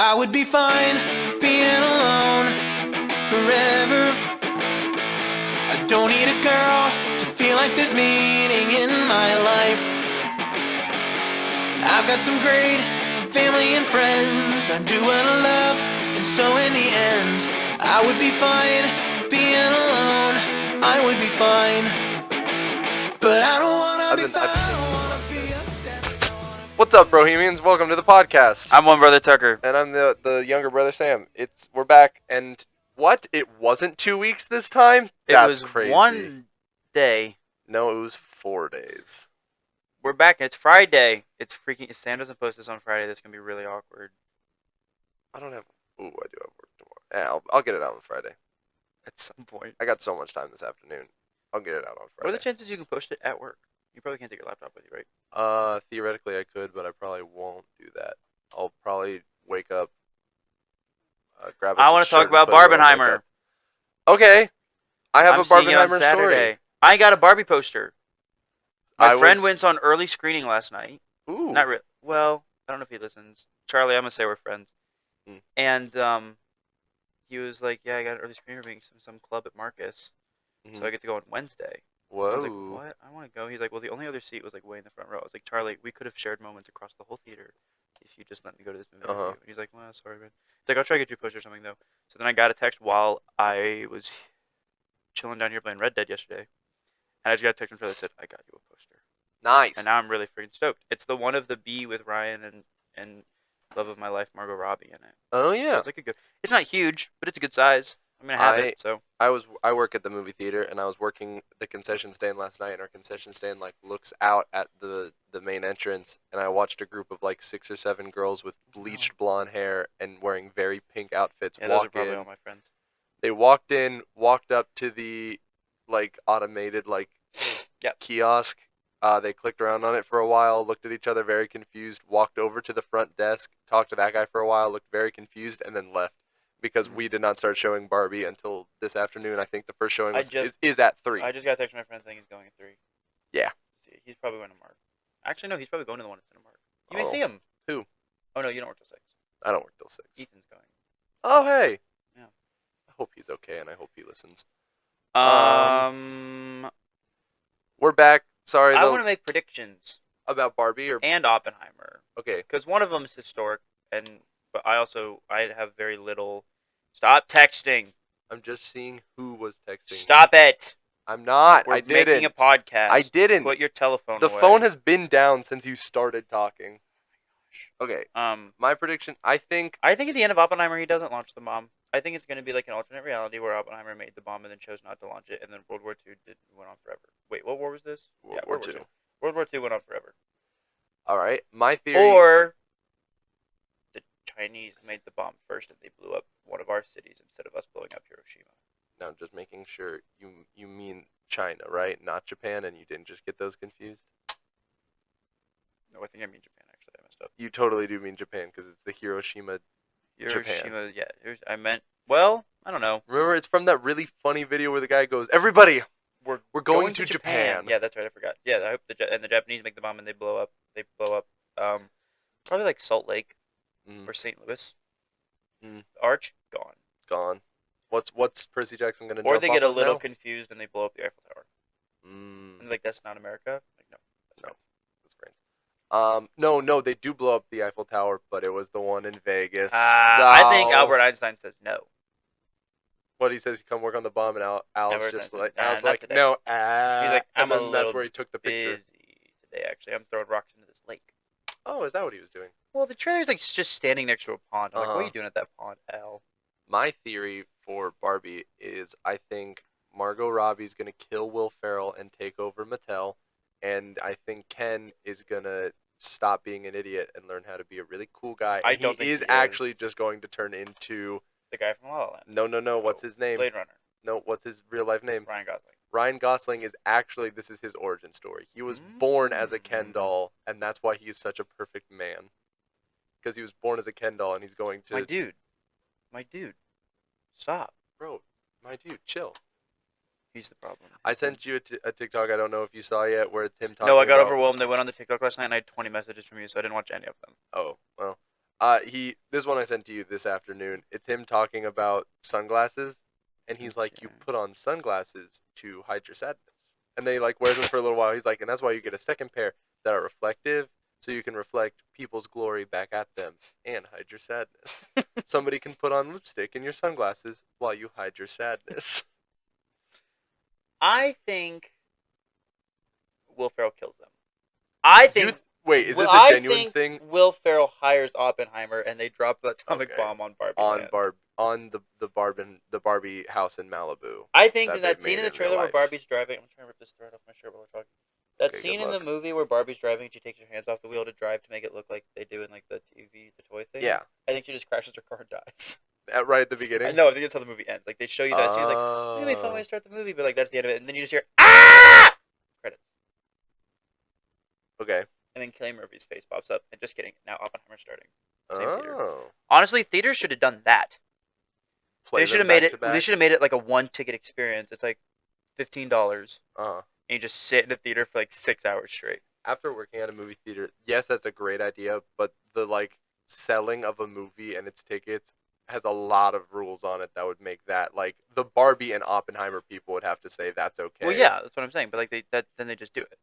I would be fine being alone forever. I don't need a girl to feel like there's meaning in my life. I've got some great family and friends. I do what I love, and so in the end, I would be fine being alone. I would be fine, but I don't wanna be fine. I don't wanna be obsessed. What's up, Bohemians? Welcome to the podcast. I'm one brother Tucker. And I'm the younger brother Sam. We're back, and what? It wasn't 2 weeks this time? That's It was crazy. 1 day. No, it was 4 days. We're back, and it's Friday. It's freaking. If Sam doesn't post this on Friday, that's gonna be really awkward. I don't have. Ooh, I do have work tomorrow. Yeah, I'll get it out on Friday. At some point. I got so much time this afternoon. I'll get it out on Friday. What are the chances you can post it at work? You probably can't take your laptop with you, right? Theoretically I could, but I probably won't do that. I'll probably wake up, grab a I want to talk about Barbenheimer. Okay. I have I'm a seeing it on Barbenheimer Saturday. story. I got a Barbie poster. My friend was- went on early screening last night. Ooh. Not really. Well, I don't know if he listens. Charlie, I'm gonna say we're friends. Mm. And he was like, "Yeah, I got an early screening meeting some club at Marcus, Mhm. so I get to go on Wednesday." Whoa. I was like, "What? I want to go." He's like, "Well, the only other seat was like way in the front row." I was like, "Charlie, we could have shared moments across the whole theater if you just let me go to this movie with you." And he's like, "Well, sorry, man." He's like, "I'll try to get you a poster or something though." So then I got a text while I was chilling down here playing Red Dead yesterday, and I just got a text from Charlie that said, "I got you a poster." Nice. And now I'm really freaking stoked. It's the one of the B with Ryan and love of my life Margot Robbie in it. Oh So yeah. it's like a good. It's not huge, but it's a good size. I'm gonna have it. So I work at the movie theater, and I was working the concession stand last night, and our concession stand like looks out at the main entrance, and I watched a group of like 6 or 7 girls with bleached blonde hair and wearing very pink outfits yeah, those walk are probably in. all my friends. They walked in, walked up to the like automated like Yep. kiosk. They clicked around on it for a while, looked at each other very confused, walked over to the front desk, talked to that guy for a while, looked very confused, and then left. Because we did not start showing Barbie until this afternoon. I think the first showing is at 3. I just got a text from my friend saying he's going at 3. Yeah. See, he's probably going to Mark. Actually, no, he's probably going to the one at Cinemark. You may Oh. see him. Who? Oh no, you don't work till 6. I don't work till 6. Ethan's going. Oh, hey. Yeah. I hope he's okay, and I hope he listens. We're back. Sorry, I want to make predictions about Barbie and Oppenheimer okay. because one of them is historic, but I have very little. Stop texting. I'm just seeing who was texting. Stop it. I'm not. We're I didn't. making a podcast. I didn't. Put your telephone The away. phone has been down since you started talking. Okay. Um, My prediction. I think at the end of Oppenheimer, he doesn't launch the bomb. I think it's going to be like an alternate reality where Oppenheimer made the bomb and then chose not to launch it, and then World War II went on forever. Wait, what war was this? World War II. World War II went on forever. All right. My theory. Or the Chinese made the bomb first and they blew up one of our cities instead of us blowing up Hiroshima. Now, just making sure you mean China, right? Not Japan, and you didn't just get those confused. No, I think I mean Japan. Actually, I messed up. You totally do mean Japan because it's the Hiroshima. Hiroshima, yeah. I meant. Well, I don't know. Remember, it's from that really funny video where the guy goes, "Everybody, we're going to Japan." Yeah, that's right. I forgot. Yeah, I hope the Japanese make the bomb and they blow up. Probably like Salt Lake or St. Louis. Arch Gone. What's Percy Jackson gonna? Or jump they off get a of little now? confused and they blow up the Eiffel Tower. And like that's not America. Like no, that's France. That's France. No, they do blow up the Eiffel Tower, but it was the one in Vegas. I think Albert Einstein says no. What he says, he come work on the bomb, and Al's Albert just Einstein like, says, Al's "Nah, like, not today." no. He's like, I'm and a then that's little where he took the picture. busy today. Actually, I'm throwing rocks into this lake. Oh, is that what he was doing? Well, the trailer's like just standing next to a pond. I'm like, what are you doing at that pond, Al? My theory for Barbie is I think Margot Robbie's gonna kill Will Ferrell and take over Mattel, and I think Ken is gonna stop being an idiot and learn how to be a really cool guy. I And don't think he is he is. actually just going to turn into The guy from La La Land. no. What's his name? Blade Runner. No, what's his real life name? Ryan Gosling. Ryan Gosling is actually, this is his origin story. He was born as a Ken doll, and that's why he is such a perfect man. Because he was born as a Ken doll, and he's going to... My dude. Stop. Bro, my dude, chill. He's the problem. I sent you a TikTok, I don't know if you saw yet, where it's him talking No, I got about... overwhelmed. I went on the TikTok last night and I had 20 messages from you, so I didn't watch any of them. Oh, well. This one I sent to you this afternoon. It's him talking about sunglasses, and he's like, you Okay. put on sunglasses to hide your sadness, and they like wears them for a little while. He's like, and that's why you get a second pair that are reflective, so you can reflect people's glory back at them and hide your sadness. Somebody can put on lipstick in your sunglasses while you hide your sadness. I think Will Ferrell kills them. I think. Wait, is this a I genuine think thing? Will Ferrell hires Oppenheimer and they drop the atomic Okay. bomb on Barbie On Land. the Barbie house in Malibu. I think in That that they've scene made in the in real trailer where life. Barbie's driving, I'm trying to rip this thread off my shirt while we're talking. That Okay, scene good in the luck. movie where Barbie's driving and she takes her hands off the wheel to drive to make it look like they do in like the TV, the toy thing. Yeah. I think she just crashes her car and dies. Right at the beginning. I know. I think that's how the movie ends. Like they show you that she's like, "This is gonna be a fun way to start the movie," but like that's the end of it, and then you just hear "Ah!" credits, Okay. and then Cillian Murphy's face pops up. And just kidding. Now Oppenheimer's starting. Same theater. Oh. Honestly, theaters should have done that. Play They should them have made back it. to back. They should have made it like a one-ticket experience. It's like $15, Uh-huh. and you just sit in the theater for like 6 hours straight. After working at a movie theater, yes, that's a great idea, but the like selling of a movie and its tickets has a lot of rules on it that would make that like the Barbie and Oppenheimer people would have to say that's okay. Well, yeah, that's what I'm saying. But like then they just do it.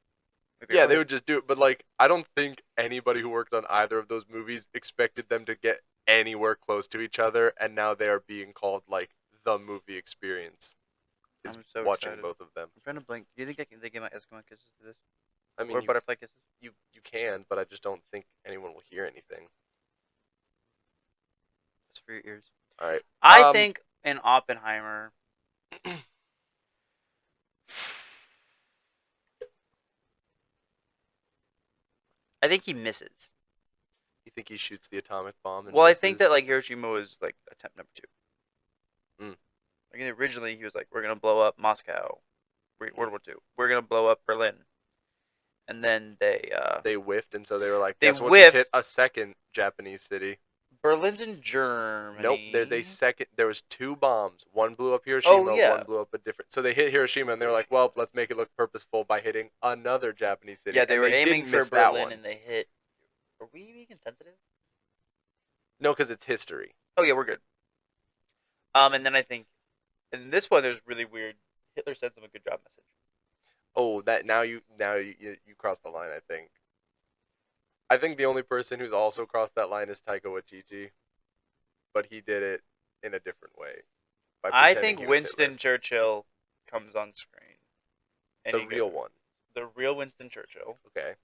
Like, Yeah, "Oh, they would just do it, but like I don't think anybody who worked on either of those movies expected them to get anywhere close to each other, and now they are being called like the movie experience. Is I'm so watching excited. both of them. I'm trying to blink. Do you think they give my Eskimo kisses to this? I mean, Or butterfly kisses? you can, but I just don't think anyone will hear anything. It's for your ears. All right. I think in Oppenheimer. I think he misses. You think he shoots the atomic bomb? And Well, I misses? think that like Hiroshima was like attempt number 2. Mm. Like originally he was like, we're gonna blow up Moscow, World War II. We're gonna blow up Berlin, and then they whiffed, and so they were like, they "Guess we'll just hit whiffed. a second Japanese city." Berlin's in Germany. Nope. There's a second. There was 2 bombs. One blew up Hiroshima. Oh, yeah. One blew up a different. So they hit Hiroshima, and they were like, "Well, let's make it look purposeful by hitting another Japanese city." Yeah, they and were they aiming didn't for miss that Berlin one. and they hit. Are we being insensitive? No, because it's history. Oh yeah, we're good. And then I think in this one there's really weird. Hitler sends them a good job message. Oh, that now you crossed the line. I think the only person who's also crossed that line is Taika Waititi, but he did it in a different way. By I pretending think he was Winston Hitler. Churchill comes on screen. And The he real goes- one. The real Winston Churchill. Okay.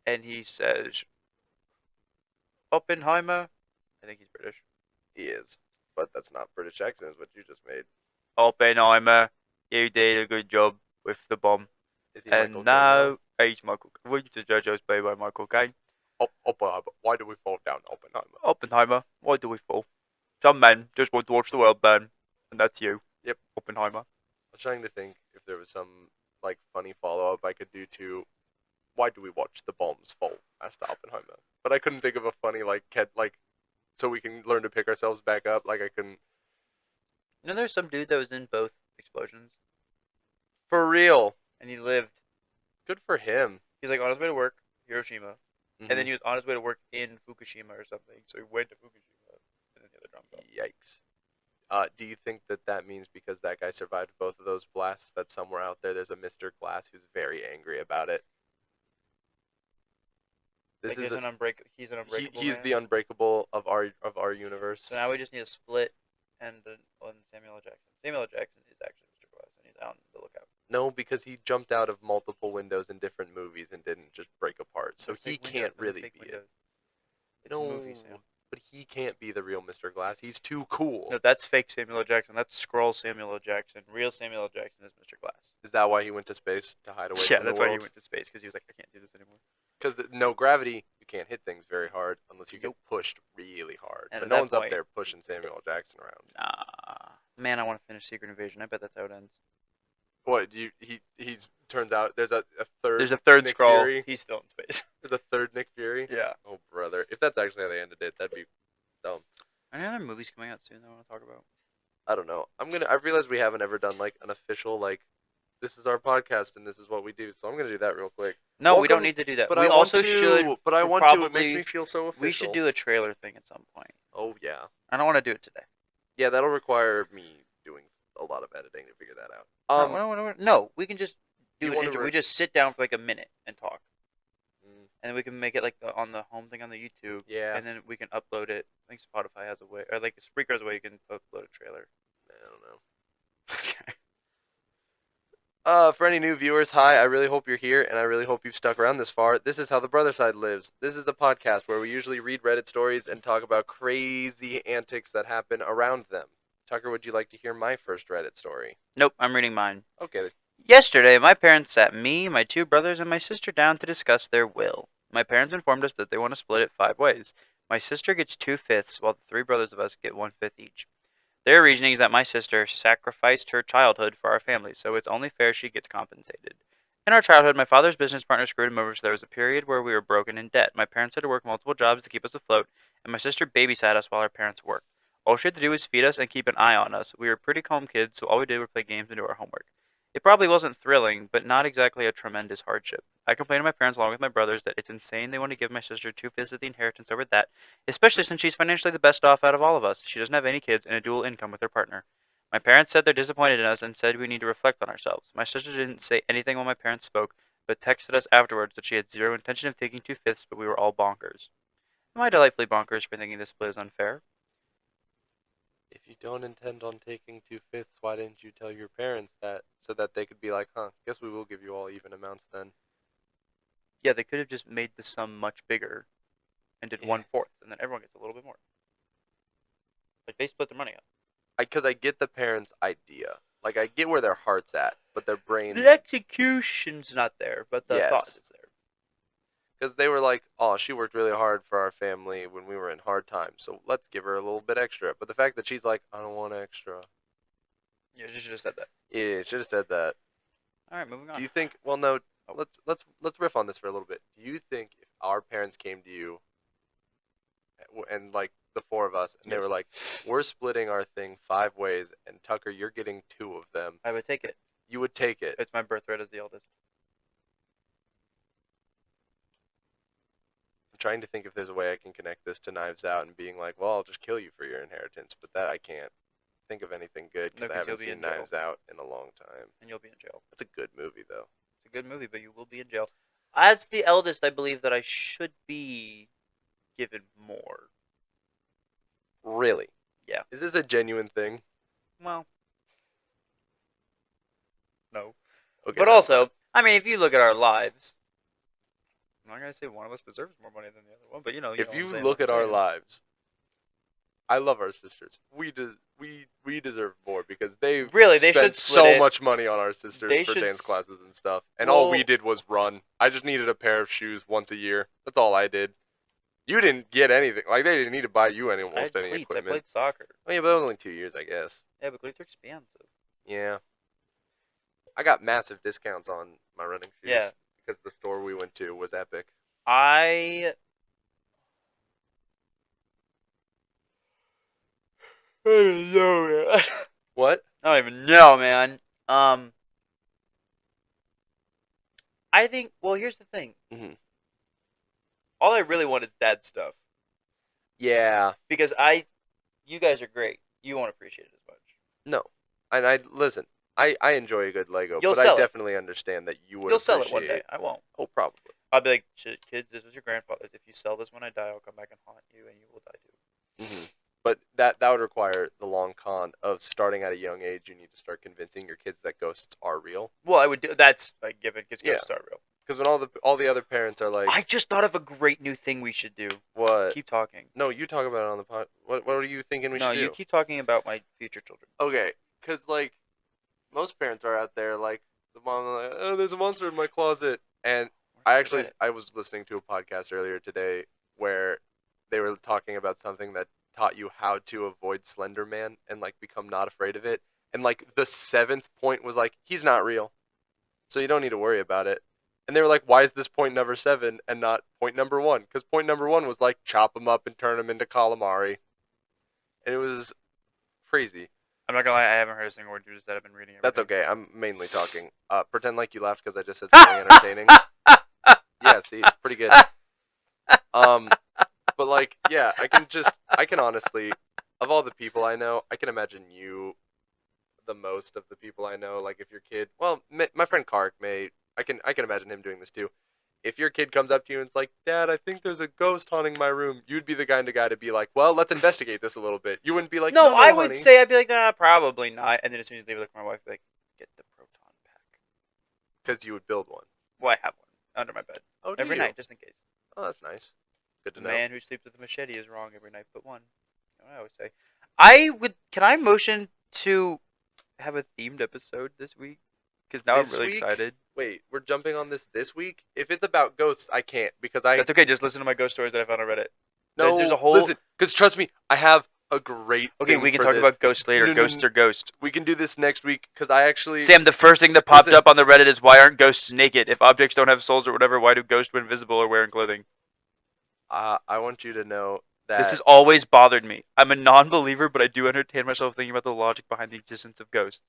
And he says, Oppenheimer. I think he's British. He is, but that's not British accent. Is what you just made. Oppenheimer, you did a good job with the bomb. Is he Michael And Caine now, he's Michael. Winston Churchill's played by Michael Caine. Oppenheimer. Why do we fall down, Oppenheimer? Oppenheimer, why do we fall? Some men just want to watch the world burn, and that's you. Yep. Oppenheimer. I was trying to think if there was some like funny follow up I could do to why do we watch the bombs fall? Asked Oppenheimer. But I couldn't think of a funny so we can learn to pick ourselves back up. Like I couldn't. You know, there's some dude that was in both explosions, For real. and he lived. Good for him. He's like on his way to work, Hiroshima, Mhm. and then he was on his way to work in Fukushima or something. So he went to Fukushima, and then the other drum fell. Yikes. Do you think that means because that guy survived both of those blasts that somewhere out there's a Mr. Glass who's very angry about it? This Like is he's an unbreakable. he's man. the unbreakable of our universe. So now we just need a split and Samuel L. Jackson. Samuel L. Jackson is actually Mr. Glass, and he's on the lookout. No, because he jumped out of multiple windows in different movies and didn't just break apart. So They're he fake can't windows, they're really fake be windows. it. It's a movie, Sam. But he can't be the real Mr. Glass. He's too cool. No, that's fake Samuel L. Jackson. That's scroll Samuel L. Jackson. Real Samuel L. Jackson is Mr. Glass. Is that why he went to space to hide away Yeah, from that's the why world? he went to space because he was like, I can't do this anymore. Because no gravity, you can't hit things very hard unless you Nope. get pushed really hard. And but at no that one's up point- there pushing Samuel L. Jackson around. Nah, man, I want to finish Secret Invasion. I bet that's how it ends. What? He's turns out there's a third. There's a third Nick scroll. Fury. He's still in space. There's a third Nick Fury. Yeah. Oh brother, if that's actually how they ended it, that'd be dumb. Any other movies coming out soon that I want to talk about? I don't know. I realized we haven't ever done like an official like this is our podcast and this is what we do. So I'm gonna do that real quick. No, we don't Welcome- need to do that. But we I also want to. should. But I for want to. It makes probably- me feel so official. We should do a trailer thing at some point. Oh yeah. I don't want to do it today. Yeah, that'll require me doing a lot of editing to figure that out. No, we can just do You an wanna intro. re- We just sit down for like a minute and talk, Mm, and then we can make it like on the home thing on the YouTube. yeah. And then we can upload it. I think Spotify has a way, or like Spreaker has a way you can upload a trailer. I don't know. For any new viewers, hi. I really hope you're here, and I really hope you've stuck around this far. This is How the Brother Side Lives. This is the podcast where we usually read Reddit stories and talk about crazy antics that happen around them. Tucker, would you like to hear my first Reddit story? Nope, I'm reading mine. Okay. Yesterday, my parents sat me, my 2 brothers, and my sister down to discuss their will. My parents informed us that they want to split it 5 ways. My sister gets 2/5, while the 3 brothers of us get 1/5 each. Their reasoning is that my sister sacrificed her childhood for our family, so it's only fair she gets compensated. In our childhood, my father's business partner screwed him over, so there was a period where we were broken in debt. My parents had to work multiple jobs to keep us afloat, and my sister babysat us while our parents worked. All she had to do was feed us and keep an eye on us. We were pretty calm kids, so all we did was play games and do our homework. It probably wasn't thrilling, but not exactly a tremendous hardship. I complained to my parents along with my brothers that it's insane they want to give my sister 2/5 of the inheritance over that, especially since she's financially the best off out of all of us. She doesn't have any kids and a dual income with her partner. My parents said they're disappointed in us and said we need to reflect on ourselves. My sister didn't say anything when my parents spoke, but texted us afterwards that she had zero intention of taking 2/5, but we were all bonkers. Am I delightfully bonkers for thinking this split is unfair? If you don't intend on taking 2/5, why didn't you tell your parents that so that they could be like, huh, guess we will give you all even amounts then? Yeah, they could have just made the sum much bigger and did Yeah. 1/4, and then everyone gets a little bit more. Like, they split their money up. Because I get the parents' idea. Like, I get where their heart's at, but their brain... The execution's not there, but the thought Yes. is there. Because they were like, oh, she worked really hard for our family when we were in hard times, so let's give her a little bit extra. But the fact that she's like, I don't want extra. Yeah, you should have said that. Yeah, should have said that. All right, moving on. Do you think? Well, no. Oh. Let's riff on this for a little bit. Do you think if our parents came to you, and like the 4 of us, and they Yes. were like, we're splitting our thing 5 ways, and Tucker, you're getting 2 of them, I would take it. you would take it? It's my birthright as the eldest. I'm trying to think if there's a way I can connect this to Knives Out and being like, well, I'll just kill you for your inheritance, but that I can't think of anything good No, because I 'cause you'll haven't be seen in jail. Knives Out in a long time. And you'll be in jail. It's a good movie though. It's a good movie, but you will be in jail. As the eldest, I believe that I should be given more. Really? Yeah. Is this a genuine thing? Well, no. Okay. But that's also, I mean, if you look at our lives, I'm not gonna say one of us deserves more money than the other one, but you know. if know you what I'm saying, look what at I'm our saying. lives, I love our sisters. We deserve more because they Really, they spent should split so it. much money on our sisters They for should dance s- classes and stuff. And all we Well- did was run. I just needed a pair of shoes once a year. That's all I did. You didn't get anything. Like they didn't need to buy you I had almost any cleats. I equipment. played soccer. Oh yeah, but that was only 2 years, I guess. Yeah, but cleats are expensive. Yeah. I got massive discounts on my running shoes. Yeah. Because the store we went to was epic. I don't know, man. What? I don't even know, man. I think. Well, here's the thing. Mhm. All I really want is dad stuff Yeah. because you guys are great. You won't appreciate it as much. No. And I listen. I enjoy a good Lego, You'll but I sell it. definitely understand that you would You'll sell it one day. appreciate- I won't. Oh, probably. I'll be like, "Shit, kids, this was your grandfather's. If you sell this when I die, I'll come back and haunt you, and you will die too." Hmm. But that would require the long con of starting at a young age. You need to start convincing your kids that ghosts are real. Well, I would do. That's like given because Yeah. ghosts are real. Because when all the other parents are like, I just thought of a great new thing we should do. what? Keep talking. No, you talk about it on the pod. What are you thinking we No, should do? you keep talking about my future children. Okay, because like most parents are out there, like the mom, like, oh, there's a monster in my closet, and I was listening to a podcast earlier today where they were talking about something that taught you how to avoid Slender Man and like become not afraid of it, and like the 7th point was like he's not real, so you don't need to worry about it. And they were like, why is this point number 7 and not point number 1? Because point number 1 was like chop them up and turn them into calamari, and it was crazy. I'm not gonna lie, I haven't heard a single word you just said. I've been reading That's everything. okay. I'm mainly talking. Pretend like you laughed because I just said something entertaining. Yeah, see, it's pretty good. But like, yeah, I can honestly, of all the people I know, I can imagine you the most of the people I know. Like, if your kid, well, my friend Kark I can imagine him doing this too. If your kid comes up to you and it's like, Dad, I think there's a ghost haunting my room, you'd be the kind of guy to be like, well, let's investigate this a little bit. You wouldn't be like, No, no, I would honey. say I'd be like, probably not. And then as soon as they would look at my wife, I'd be like, get the proton pack. Because you would build one. Well, I have one under my bed Oh, do every you? night, just in case. Oh, that's nice. Good to The know. man who sleeps with a machete is wrong every night but one. You know what I always say. I would. Can I motion to have a themed episode this week? Because now This I'm really week? excited. Wait, we're jumping on this week? If it's about ghosts, I can't because I That's okay. Just listen to my ghost stories that I found on Reddit. no. There's a whole. Listen, because trust me, I have a great. Okay, thing we can for talk this. about ghosts later. No, Ghosts are ghosts. We can do this next week because I actually. Sam, the first thing that popped Listen. up on the Reddit is why aren't ghosts naked? If objects don't have souls or whatever, why do ghosts when invisible or wearing clothing? I want you to know that This has always bothered me. I'm a non-believer, but I do entertain myself thinking about the logic behind the existence of ghosts.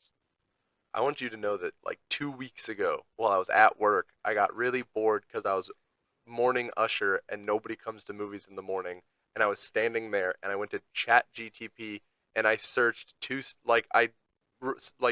I want you to know that like 2 weeks ago, while I was at work, I got really bored because I was morning usher and nobody comes to movies in the morning, and I was standing there and I went to Chat GTP and I searched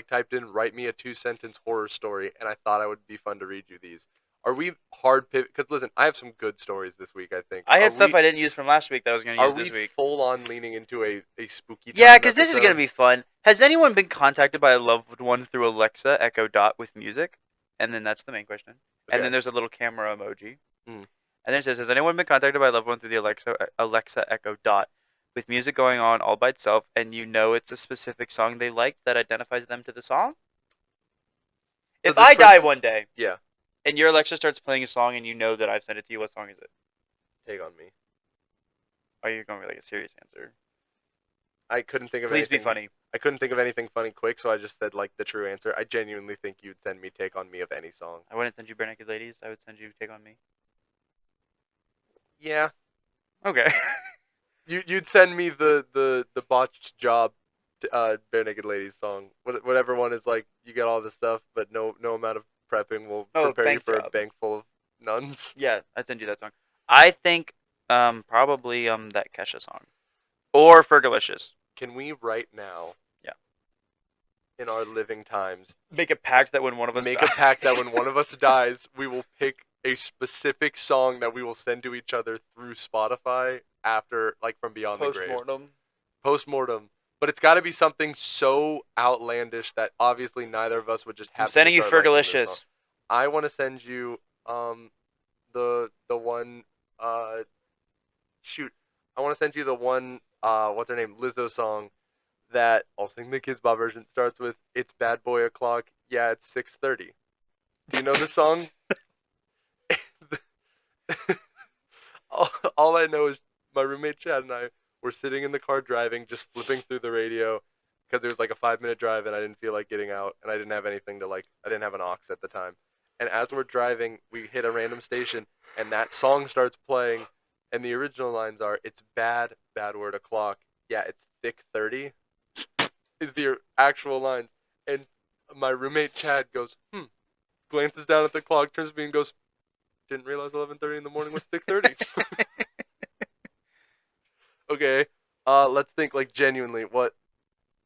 typed in write me a 2-sentence horror story, and I thought I would be fun to read you these. Are we hard pivot? Because listen, I have some good stories this week. I think I had Are stuff we, I didn't use from last week that I was going to are use we this week. full on leaning into a spooky time Yeah, because this is episode? going to be fun. Has anyone been contacted by a loved one through Alexa Echo Dot with music? And then that's the main question. Okay. And then there's a little camera emoji. Mm. And then it says, has anyone been contacted by a loved one through the Alexa Echo Dot with music going on all by itself, and you know it's a specific song they liked that identifies them to the song? So If this I die person- one day, Yeah, and your Alexa starts playing a song and you know that I've sent it to you, what song is it? take on me. Oh, you're going with like a serious answer. I couldn't think of Please anything. be funny. I couldn't think of anything funny quick, so I just said like the true answer. I genuinely think you'd send me "Take on Me" of any song. I wouldn't send you Bare Naked Ladies. I would send you Take on Me. Yeah, Okay. you'd send me the botched job, Bare Naked Ladies song. Whatever one is like you get all this stuff, but no amount of prepping will prepare you bank for job. a bank full of nuns. Yeah, I'd send you that song. I think probably that Kesha song. Or Fergalicious. Can we right now? Yeah. In our living times, Make a pact that when one of us make dies. a pact that when one of us dies, we will pick a specific song that we will send to each other through Spotify after, like, from beyond the grave. Post-mortem. But it's got to be something so outlandish that obviously neither of us would just have. I'm sending you Fergalicious. I want to send you the one shoot. I want to send you the one what's her name, Lizzo song that I'll sing the Kids Bop version. Starts with "It's Bad Boy O'Clock." Yeah, it's 6:30. Do you know the song? all I know is my roommate Chad and I were sitting in the car driving, just flipping through the radio because it was like a 5-minute drive and I didn't feel like getting out and I didn't have anything to I didn't have an aux at the time. And as we're driving, we hit a random station and that song starts playing and the original lines are, "It's bad word o'clock. Yeah, it's thick 30." Is the actual lines. And my roommate Chad goes, glances down at the clock, turns to me and goes, "Didn't realize 11:30 in the morning was thick 30." Okay, let's think, like, genuinely, what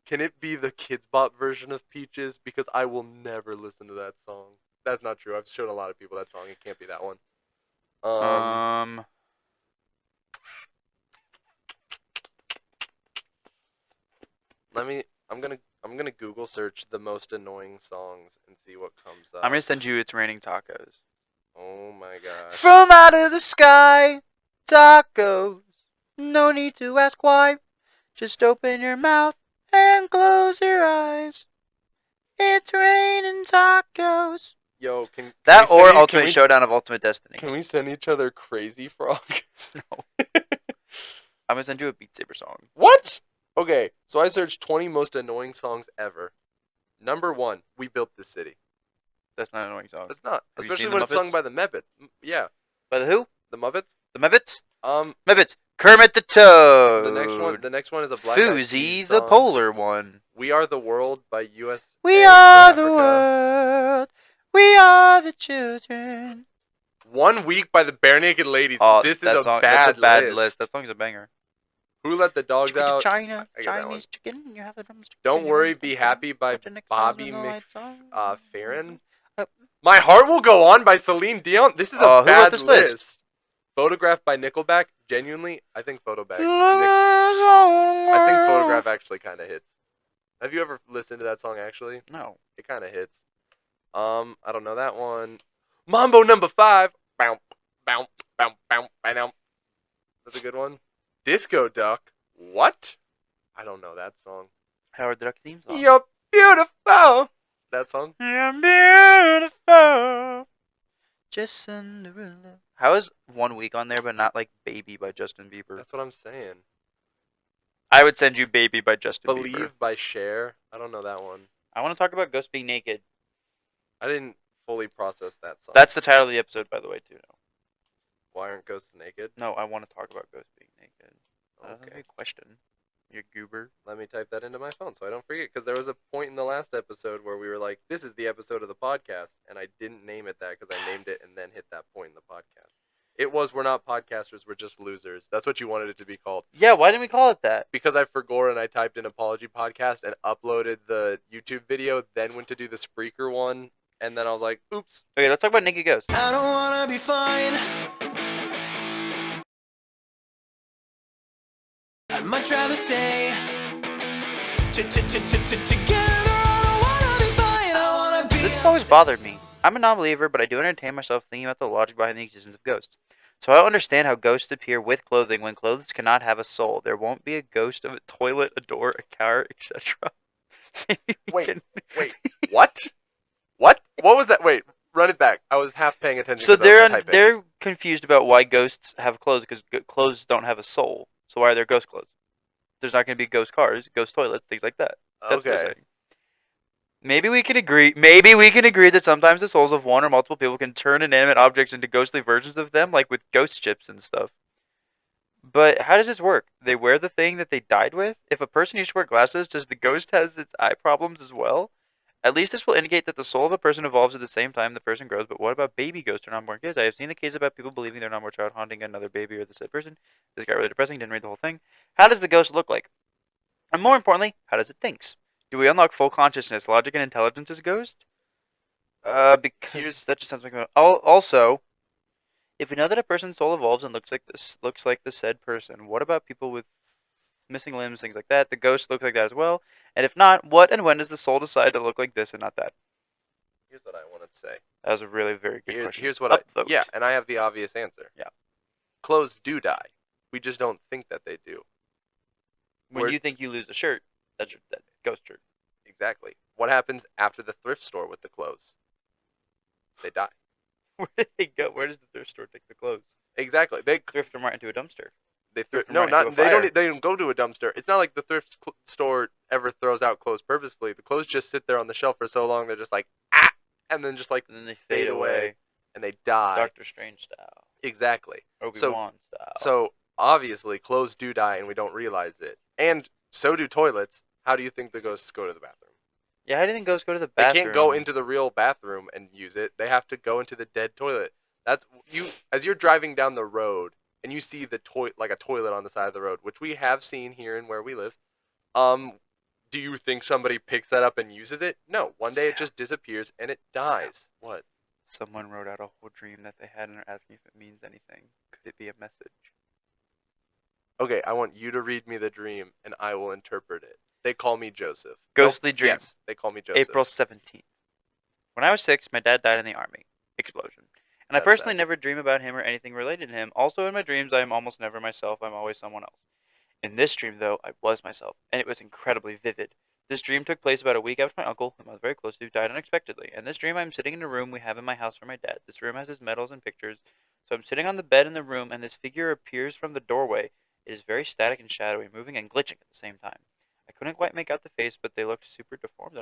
can it be? The Kids Bop version of Peaches? Because I will never listen to that song. That's not true. I've shown a lot of people that song. It can't be that one. I'm gonna Google search the most annoying songs and see what comes up. I'm gonna send you "It's Raining Tacos." Oh my gosh. From out of the sky, tacos. No need to ask why. Just open your mouth and close your eyes. It's raining tacos. Yo, can That we send or can Ultimate we- Showdown of Ultimate Destiny. Can we send each other Crazy Frog? No. I'm gonna send you a Beat Saber song. What? Okay, so I searched 20 most annoying songs ever. Number 1, "We Built This City." That's not an annoying song. It's not, Have you especially seen when the it's sung Muppets? by the Muppets. Yeah, By the who? the Muppets. The Muppets? Um, Muppets. Kermit the Toad. the next one is a Black Eyed Foozie Peas the song. polar one. We Are the World by U.S. We for are the Africa. world. We are the children. 1 Week by the Bare Naked Ladies. Oh, This is that a song, bad that's a bad list. list. That song's a banger. Who Let the Dogs Chicken to Out? China, I get that one. Chinese chicken. You have the drumstick. Don't and you Worry, want Be them Happy by watching the Bobby clouds and the lights on. McFerrin. Uh, My Heart Will Go On by Celine Dion. This is a who wrote bad this list. list? Photograph by Nickelback. Genuinely, I think Photograph. I I think Photograph actually kind of hits. Have you ever listened to that song actually? No. It kind of hits. I don't know that one. Mambo number 5. Bow, bow, bow, bow, bow. That's a good one. Disco Duck. What? I don't know that song. Howard the Duck theme song. You're beautiful. That song. You're beautiful. Just Cinderella. How is 1 Week on there, but not like Baby by Justin Bieber? That's what I'm saying. I would send you Baby by Justin Bieber. Believe by Cher. I don't know that one. I want to talk about Ghost being naked. I didn't fully process that song. That's the title of the episode, by the way, too. No, Why aren't ghosts naked? no, I want to talk about Ghost being naked. That's a Okay. good question. You goober. Let me type that into my phone so I don't forget. Because there was a point in the last episode where we were like, this is the episode of the podcast. And I didn't name it that because I named it and then hit that point in the podcast. It was, we're not podcasters, we're just losers. That's what you wanted it to be called. Yeah, why didn't we call it that? Because I forgot and I typed in Apology Podcast and uploaded the YouTube video, then went to do the Spreaker one. And then I was like, oops. Okay, let's talk about Naked Ghost. I don't wanna be fine. I'd much rather stay together. I don't wanna be fine. I wanna be. This has always bothered me. I'm a non-believer, but I do entertain myself thinking about the logic behind the existence of ghosts. So I don't understand how ghosts appear with clothing when clothes cannot have a soul. There won't be a ghost of a toilet, a door, a car, etc. Wait, what? What? What was that? Wait, run it back. I was half paying attention. So 'cause I was typing. they're confused about why ghosts have clothes because clothes don't have a soul. So why are there ghost clothes? There's not going to be ghost cars, ghost toilets, things like that. That's what they're Okay. saying. Maybe we can agree. Maybe we can agree that sometimes the souls of one or multiple people can turn inanimate objects into ghostly versions of them, like with ghost ships and stuff. But how does this work? They wear the thing that they died with? If a person used to wear glasses, does the ghost has its eye problems as well? At least this will indicate that the soul of a person evolves at the same time the person grows. But what about baby ghosts or non-born kids? I have seen the case about people believing their non-born child haunting another baby or the said person. This got really depressing. Didn't read the whole thing. How does the ghost look like? And more importantly, how does it think? Do we unlock full consciousness, logic, and intelligence as ghost? Because that just sounds like also, if we know that a person's soul evolves and looks like the said person, what about people with missing limbs, things like that? The ghosts look like that as well. And if not, what and when does the soul decide to look like this and not that? Here's what I wanted to say. That was a really very good question. Here's what Upvote. Yeah, and I have the obvious answer. Yeah. Clothes do die. We just don't think that they do. When you think you lose a shirt, that's your that ghost shirt. Exactly. What happens after the thrift store with the clothes? They die. Where do they go? Where does the thrift store take the clothes? Exactly. They Thrift them right into a dumpster. They Thrift them no, right into not a they fire. don't. They don't go to a dumpster. It's not like the thrift store ever throws out clothes purposefully. The clothes just sit there on the shelf for so long they're just like ah, and then just like And then they fade fade away. and they die. Doctor Strange style. Exactly. Obi-Wan style. So obviously clothes do die and we don't realize it. And so do toilets. How do you think the ghosts go to the bathroom? Yeah, how do you think ghosts go to the bathroom? They can't go into the real bathroom and use it. They have to go into the dead toilet. That's you as you're driving down the road and you see the like a toilet on the side of the road, which we have seen here and where we live. Do you think somebody picks that up and uses it? No. One day it just disappears and it dies. What? Someone wrote out a whole dream that they had and are asking if it means anything. Could it be a message? Okay, I want you to read me the dream and I will interpret it. They call me Joseph. Ghostly dream. Yes, they call me Joseph. April 17th. When I was 6, my dad died in the army. Explosion. And I That's personally sad. never dream about him or anything related to him. Also, in my dreams, I am almost never myself. I'm always someone else. In this dream, though, I was myself, and it was incredibly vivid. This dream took place about a week after my uncle, whom I was very close to, died unexpectedly. In this dream, I'm sitting in a room we have in my house for my dad. This room has his medals and pictures. So I'm sitting on the bed in the room, and this figure appears from the doorway. It is very static and shadowy, moving and glitching at the same time. I couldn't quite make out the face, but they looked super deformed,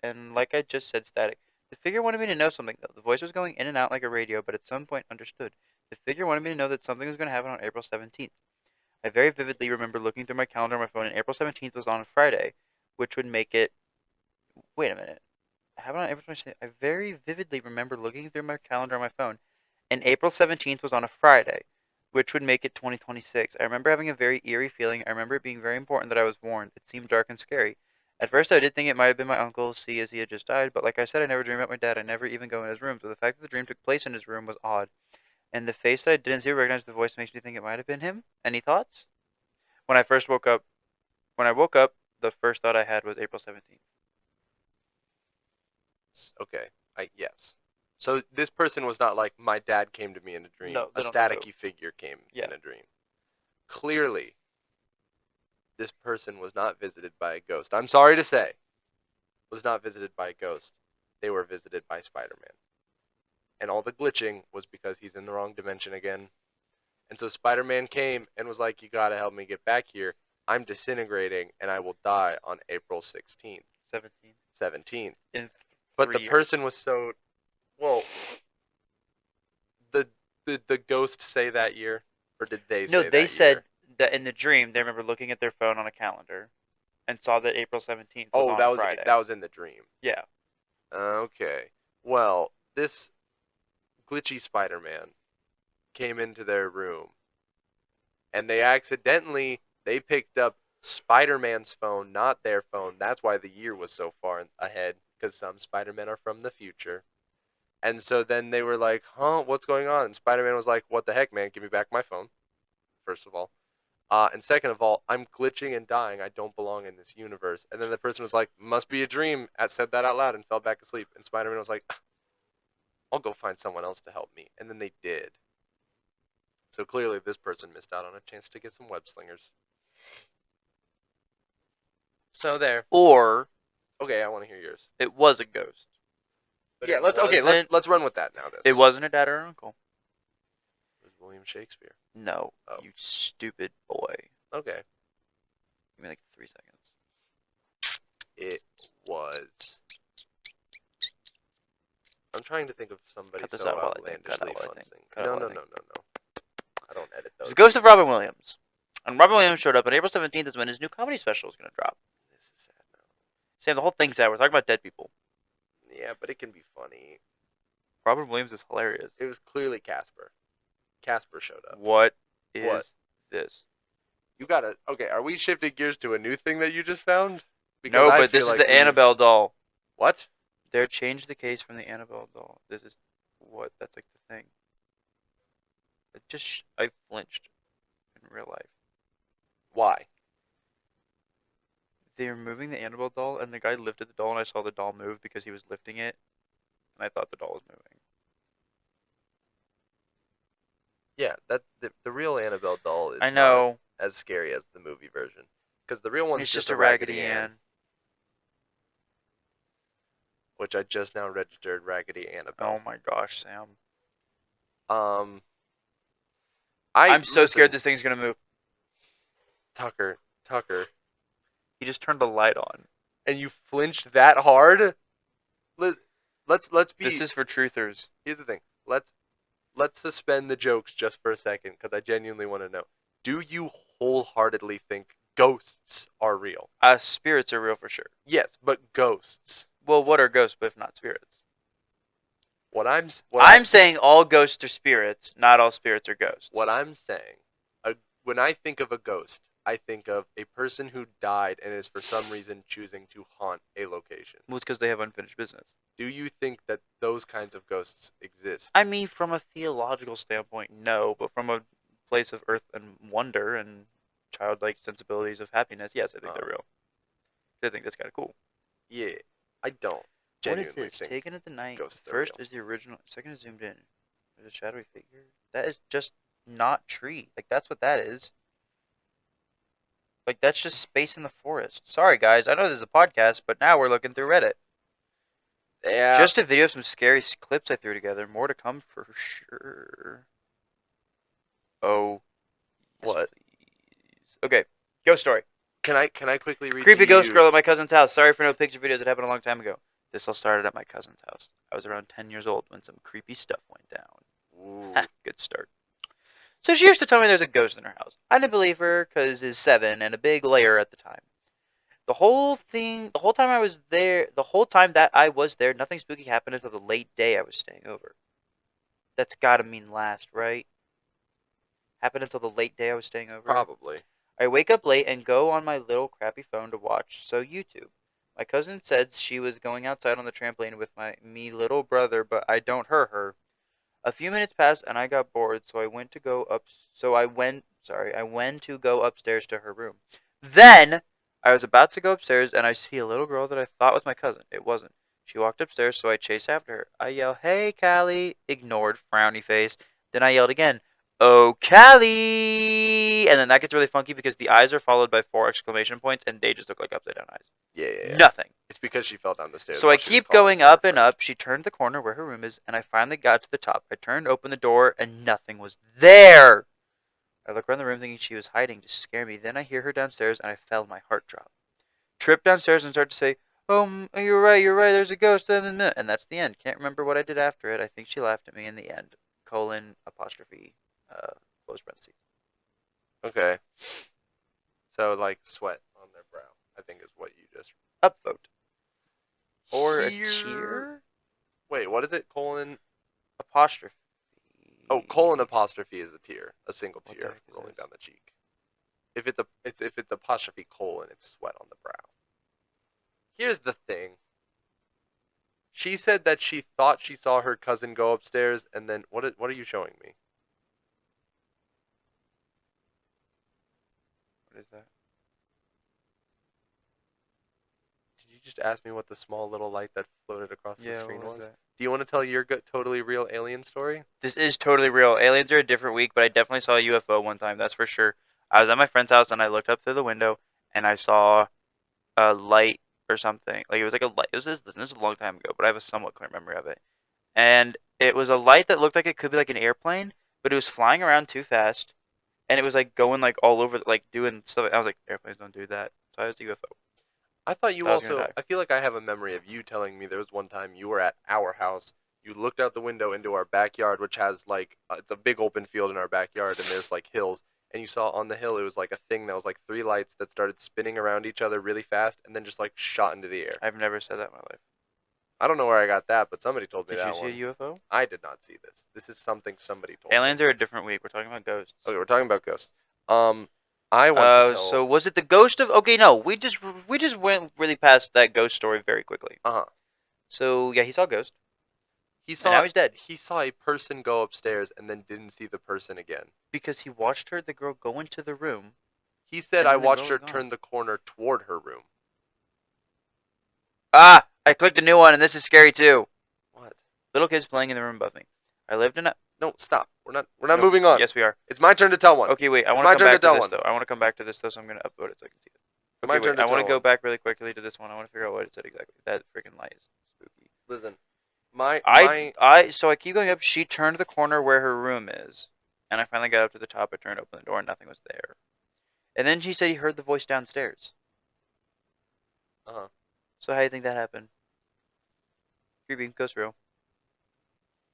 and like I just said, static. The figure wanted me to know something, though. The voice was going in and out like a radio, but at some point understood. The figure wanted me to know that something was going to happen on April 17th. I very vividly remember looking through my calendar on my phone, and April 17th was on a Friday. which would make it. Wait a minute. How about April 26th? I very vividly remember looking through my calendar on my phone, and April 17th was on a Friday, which would make it 2026. I remember having a very eerie feeling. I remember it being very important that I was warned. It seemed dark and scary. At first, I did think it might have been my uncle, see, as he had just died, but like I said, I never dreamed about my dad. I never even go in his room, so the fact that the dream took place in his room was odd. And the face that I didn't see or recognize the voice makes me think it might have been him. Any thoughts? When I first woke up, the first thought I had was April 17th. Okay. Yes. So this person was not like my dad came to me in a dream. No, they A don't know staticky figure came Yeah. in a dream. Clearly, this person was not visited by a ghost. I'm sorry to say, was not visited by a ghost. They were visited by Spider-Man. And all the glitching was because he's in the wrong dimension again. And so Spider-Man came and was like, "You gotta help me get back here. I'm disintegrating and I will die on April 16th, 17th. 17th." In But 3 the years. person was so, well, the ghost say that year, or did they say No, that they year? said that in the dream they remember looking at their phone on a calendar and saw that April 17th was Oh, on that a was Friday. that was in the dream. Yeah. Okay. Well, this glitchy Spider-Man came into their room, and they picked up Spider-Man's phone, not their phone. That's why the year was so far ahead, because some Spider-Men are from the future. And so then they were like, "Huh, what's going on?" And Spider-Man was like, "What the heck, man? Give me back my phone." First of all. And second of all, I'm glitching and dying. I don't belong in this universe. And then the person was like, "Must be a dream." Said that out loud and fell back asleep. And Spider-Man was like, "I'll go find someone else to help me." And then they did. So clearly this person missed out on a chance to get some web slingers. So there. Or Okay, I want to hear yours. it was a ghost. But Yeah, it let's run with that now. It wasn't a dad or an uncle. It was William Shakespeare. No, Oh. you stupid boy. Okay. Give me like 3 seconds. It was. I'm trying to think of somebody Cut this so out while I think. Cut outlandishly out while I think. funsing. Cut out No, while no, I no, think. no, no. I don't edit It's those. the ghost of Robin Williams. And Robin Williams showed up on April 17th is when his new comedy special is going to drop. This is sad now. Sam, the whole thing's sad. We're talking about dead people. Yeah, but it can be funny. Robin Williams is hilarious. It was clearly Casper. Casper showed up. What is What? this? You gotta. Okay, are we shifting gears to a new thing that you just found? No, I but feel this is like the Annabelle doll. What? They're changed the case from the Annabelle doll. This is what? That's like the thing. It just I flinched in real life. Why? They were moving the Annabelle doll, and the guy lifted the doll, and I saw the doll move because he was lifting it, and I thought the doll was moving. Yeah, the real Annabelle doll is I know. not as scary as the movie version, because the real one's It's just just a Raggedy Ann, Ann. which I just now registered Raggedy Oh Annabelle. my gosh, Sam. I'm so scared this thing's gonna move. Tucker. He just turned the light on. And you flinched that hard? Let's be. This is for truthers. Here's the thing. Let's suspend the jokes just for a second, because I genuinely want to know. Do you wholeheartedly think ghosts are real? Spirits are real for sure. Yes, but ghosts. Well, what are ghosts but if not spirits? I'm saying all ghosts are spirits, not all spirits are ghosts. What I'm saying, when I think of a ghost, I think of a person who died and is for some reason choosing to haunt a location. Well, it's because they have unfinished business. Do you think that those kinds of ghosts exist? I mean, from a theological standpoint, no, but from a place of earth and wonder and childlike sensibilities of happiness, yes, I think they're real. I think that's kind of cool. Yeah, I don't. What is Genuinely this? think Taken at the night. ghosts are First real. is the original. Second is zoomed in. There's a shadowy figure. That is just not tree. Like, that's what that is. Like, that's just space in the forest. Sorry, guys. I know this is a podcast, but now we're looking through Reddit. Yeah. Just a video of some scary clips I threw together. More to come for sure. Oh. Yes, What? please. Okay. Ghost story. Can I quickly read Creepy to ghost you? girl at my cousin's house. Sorry for no picture videos. It happened a long time ago. This all started at my cousin's house. I was around 10 years old when some creepy stuff went down. Ooh. Ha, good start. So she used to tell me there's a ghost in her house. I didn't believe her because it's 7 and a big layer at the time. The whole time I was there, the whole time that I was there, nothing spooky happened until the late day I was staying over. That's gotta mean last, right? Happened until the late day I was staying over. Probably. I wake up late and go on my little crappy phone to watch YouTube. My cousin said she was going outside on the trampoline with my little brother, but I don't hurt her. A few minutes passed and I got bored, so I went to go up. So I went to go upstairs to her room. Then I was about to go upstairs and I see a little girl that I thought was my cousin. It wasn't. She walked upstairs, so I chased after her. I yell, "Hey, Callie!" Ignored, frowny face. Then I yelled again, "Oh, Callie!" And then that gets really funky because the eyes are followed by 4 exclamation points and they just look like upside down eyes. Yeah. Nothing. It's because she fell down the stairs. So I keep going up and up. She turned the corner where her room is, and I finally got to the top. I turned open the door, and nothing was there. I look around the room thinking she was hiding to scare me. Then I hear her downstairs, and I felt my heart drop. Tripped downstairs and started to say, "Oh, you're right, there's a ghost." And that's the end. Can't remember what I did after it. I think she laughed at me in the end. Colon, apostrophe, close parentheses. Okay. So, like, sweat on their brow, I think is what you just... Upvote. Or a Here- tear? Wait, what is it? Colon... Apostrophe. Oh, colon apostrophe is a tear. A single What the tear heck is rolling this? down the cheek. If it's apostrophe colon, it's sweat on the brow. Here's the thing. She said that she thought she saw her cousin go upstairs, and then... What are you showing me? What is that? Did you just ask me what the small little light that floated across the Yeah, screen what was was? that? Do you want to tell your totally real alien story? This is totally real. Aliens are a different week, but I definitely saw a UFO one time. That's for sure. I was at my friend's house and I looked up through the window and I saw a light or something. Like it was like a light. This was a long time ago, but I have a somewhat clear memory of it. And it was a light that looked like it could be like an airplane, but it was flying around too fast, and it was like going like all over, like doing stuff. I was like, airplanes don't do that. So I was a UFO. I thought you I was gonna also... die. I feel like I have a memory of you telling me there was one time you were at our house. You looked out the window into our backyard, which has like... it's a big open field in our backyard, and there's like hills. And you saw on the hill, it was like a thing that was like 3 lights that started spinning around each other really fast, and then just like shot into the air. I've never said that in my life. I don't know where I got that, but somebody told me Did you that see one. a UFO? I did not see this. This is something somebody told me. Aliens are a different week. We're talking about ghosts. Okay, we're talking about ghosts. I want to tell... So was it the ghost of? Okay, no, we just went really past that ghost story very quickly. Uh-huh. So yeah, he saw a ghost. He And now saw he's dead he saw a person go upstairs and then didn't see the person again. because he watched the girl go into the room. He said, And "I then the watched girl her was gone." turn the corner toward her room." Ah, I clicked a new one, and this is scary too. What? Little kids playing in the room above me. I lived in a. No, stop. We're not Nope. moving on. Yes, we are. It's my turn to tell one. Okay, wait. I It's want my to come turn to back to tell this one. though. I want to come back to this though, so I'm gonna upload it so I can see it. It's my Okay, turn wait. to I want tell to go one. back really quickly to this one. I want to figure out what it said exactly. That freaking light is spooky. Listen. So I keep going up. She turned the corner where her room is, and I finally got up to the top. I turned open the door, and nothing was there. And then she said he heard the voice downstairs. Uh-huh. So how do you think that happened? Creepy, ghost real.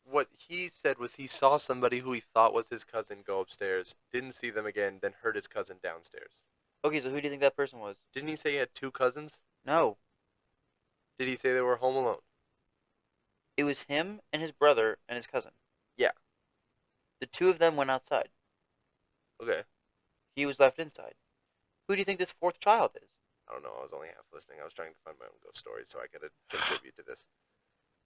What he said was he saw somebody who he thought was his cousin go upstairs, didn't see them again, then heard his cousin downstairs. Okay, so who do you think that person was? Didn't he say he had 2 cousins? No, Did he say they were home alone? it was him and his brother and his cousin. Yeah. The 2 of them went outside. Okay. He was left inside. Who do you think this 4th child is? I don't know. I was only half listening. I was trying to find my own ghost stories so I could contribute to this.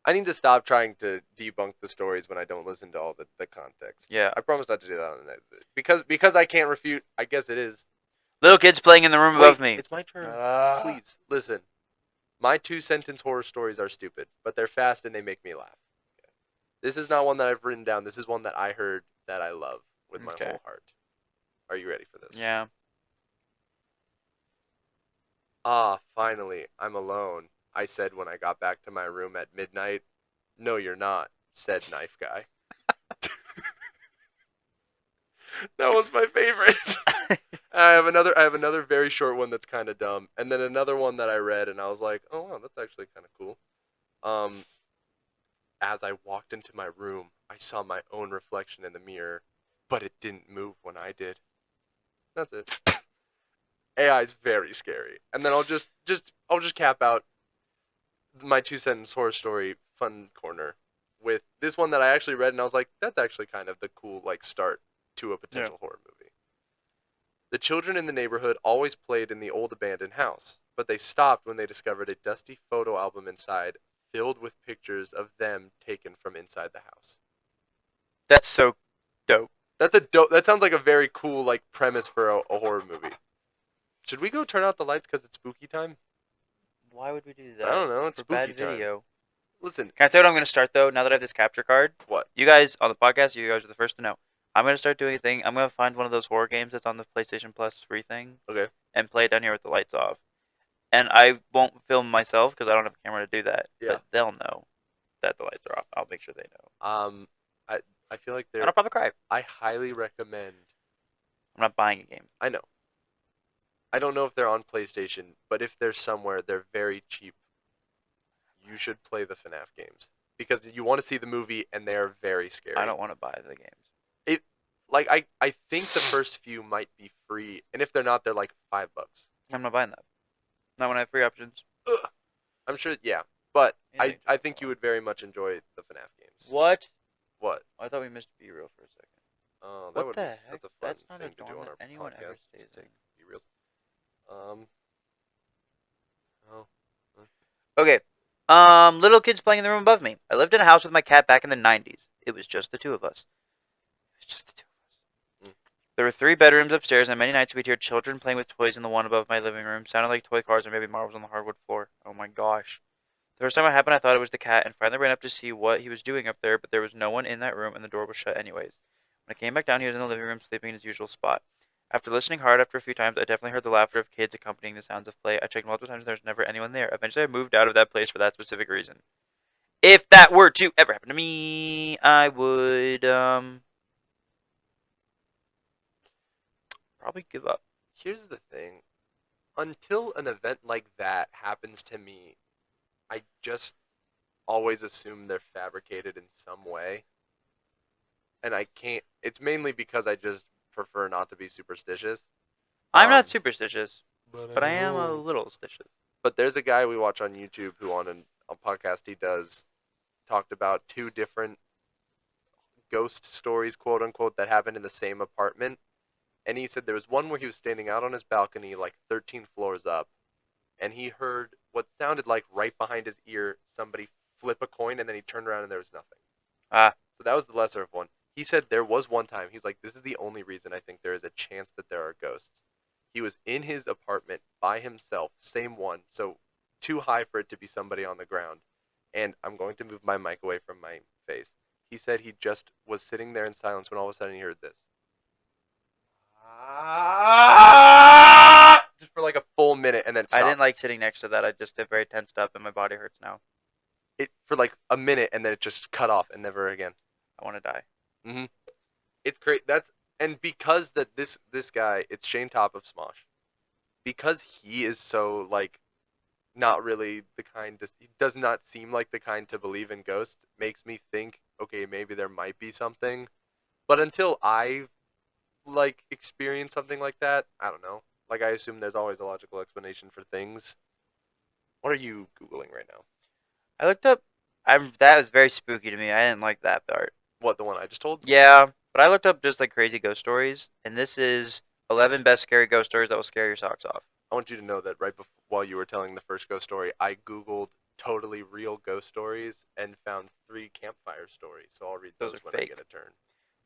I need to stop trying to debunk the stories when I don't listen to all the context. Yeah. I promise not to do that on the night. Because I can't refute. I guess it is. Little kids playing in the room above me. It's my turn. Please listen. My 2-sentence horror stories are stupid, but they're fast and they make me laugh. Okay. This is not one that I've written down. This is one that I heard that I love with my whole heart. Are you ready for this? Yeah. Ah, finally, I'm alone, I said when I got back to my room at midnight. No, you're not, said Knife Guy. That one's my favorite. I have another very short one that's kind of dumb, and then another one that I read and I was like, oh wow, that's actually kind of cool. As I walked into my room, I saw my own reflection in the mirror, but it didn't move when I did. That's it. AI is very scary. And then I'll just cap out my 2 sentence horror story fun corner with this one that I actually read, and I was like, that's actually kind of the cool like start to a potential horror movie. The children in the neighborhood always played in the old abandoned house, but they stopped when they discovered a dusty photo album inside, filled with pictures of them taken from inside the house. That's so dope. That sounds like a very cool like premise for a horror movie. Should we go turn out the lights because it's spooky time? Why would we do that? I don't know. It's For spooky bad time. video. Listen. Can I tell you what I'm going to start, though, now that I have this capture card? What? You guys, on the podcast, you guys are the first to know. I'm going to start doing a thing. I'm going to find one of those horror games that's on the PlayStation Plus free thing. Okay. And play it down here with the lights off. And I won't film myself because I don't have a camera to do that. Yeah. But they'll know that the lights are off. I'll make sure they know. I feel like And I'll probably cry. I highly recommend. I'm not buying a game. I know. I don't know if they're on PlayStation, but if they're somewhere, they're very cheap. You should play the FNAF games because you want to see the movie, and they're very scary. I don't want to buy the games. I think the first few might be free, and if they're not, they're like $5. I'm not buying that. Not when I have free options. Ugh. I'm sure, yeah, but Anything I too think you far. would very much enjoy the FNAF games. What? What? I thought we missed B-roll for a second. Oh, that What would the be, heck? that's a fun That's not a thing to do dorm on that our anyone ever podcast. stays to take in. B-reels. Oh. Okay. Little kids playing in the room above me. I lived in a house with my cat back in the 90s. It was just the two of us. There were 3 bedrooms upstairs, and many nights we'd hear children playing with toys in the one above my living room. Sounded like toy cars or maybe marbles on the hardwood floor. Oh my gosh. The first time it happened, I thought it was the cat, and finally ran up to see what he was doing up there, but there was no one in that room, and the door was shut anyways. When I came back down, he was in the living room sleeping in his usual spot. After listening hard after a few times, I definitely heard the laughter of kids accompanying the sounds of play. I checked multiple times, and there was never anyone there. Eventually, I moved out of that place for that specific reason. If that were to ever happen to me, I would, probably give up. Here's the thing. Until an event like that happens to me, I just always assume they're fabricated in some way. And I can't. It's mainly because I just prefer not to be superstitious. I'm not superstitious, but I am a know. little stitious. But there's a guy we watch on YouTube who on a podcast he does talked about 2 different ghost stories, quote unquote, that happened in the same apartment. And he said there was one where he was standing out on his balcony like 13 floors up, and he heard what sounded like right behind his ear somebody flip a coin, and then he turned around and there was nothing. So that was the lesser of one. He said there was one time, he's like, this is the only reason I think there is a chance that there are ghosts. He was in his apartment by himself, same one, so too high for it to be somebody on the ground. And I'm going to move my mic away from my face. He said he just was sitting there in silence when all of a sudden he heard this. Just for like a full minute, and then stopped. I didn't like sitting next to that. I just get very tensed up and my body hurts now. It for like a minute, and then it just cut off and never again. I want to die. It's great. And because that this guy, it's Shane Top of Smosh, because he is so like not really the kind to, he does not seem like the kind to believe in ghosts, makes me think, okay, maybe there might be something. But until I like experience something like that, I don't know. Like I assume there's always a logical explanation for things. What are you Googling right now? I looked up. That was very spooky to me. I didn't like that part. What, the one I just told? Yeah, but I looked up just like crazy ghost stories, and this is 11 best scary ghost stories that will scare your socks off. I want you to know that right before, while you were telling the first ghost story, I Googled totally real ghost stories and found 3 campfire stories. So I'll read those when I get a turn.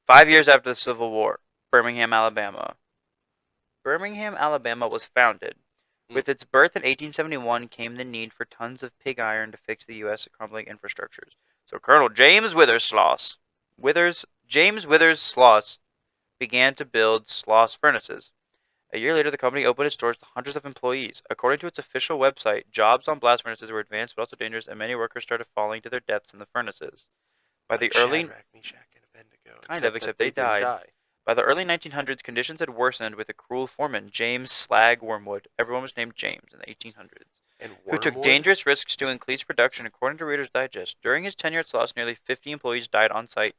5 years after the Civil War, Birmingham, Alabama. Birmingham, Alabama was founded. With its birth in 1871 came the need for tons of pig iron to fix the U.S. crumbling infrastructures. So Colonel James James Withers Sloss began to build Sloss furnaces. A year later, the company opened its doors to hundreds of employees. According to its official website, jobs on blast furnaces were advanced but also dangerous, and many workers started falling to their deaths in the furnaces. By the early Shadrach, Meshach, and Abednego. except they died. Didn't die. By the early 1900s, conditions had worsened with a cruel foreman, James Slag Wormwood. Everyone was named James in the 1800s. And Who took Wormwood? dangerous risks to increase production, according to Reader's Digest. During his tenure at Sloss, nearly 50 employees died on site,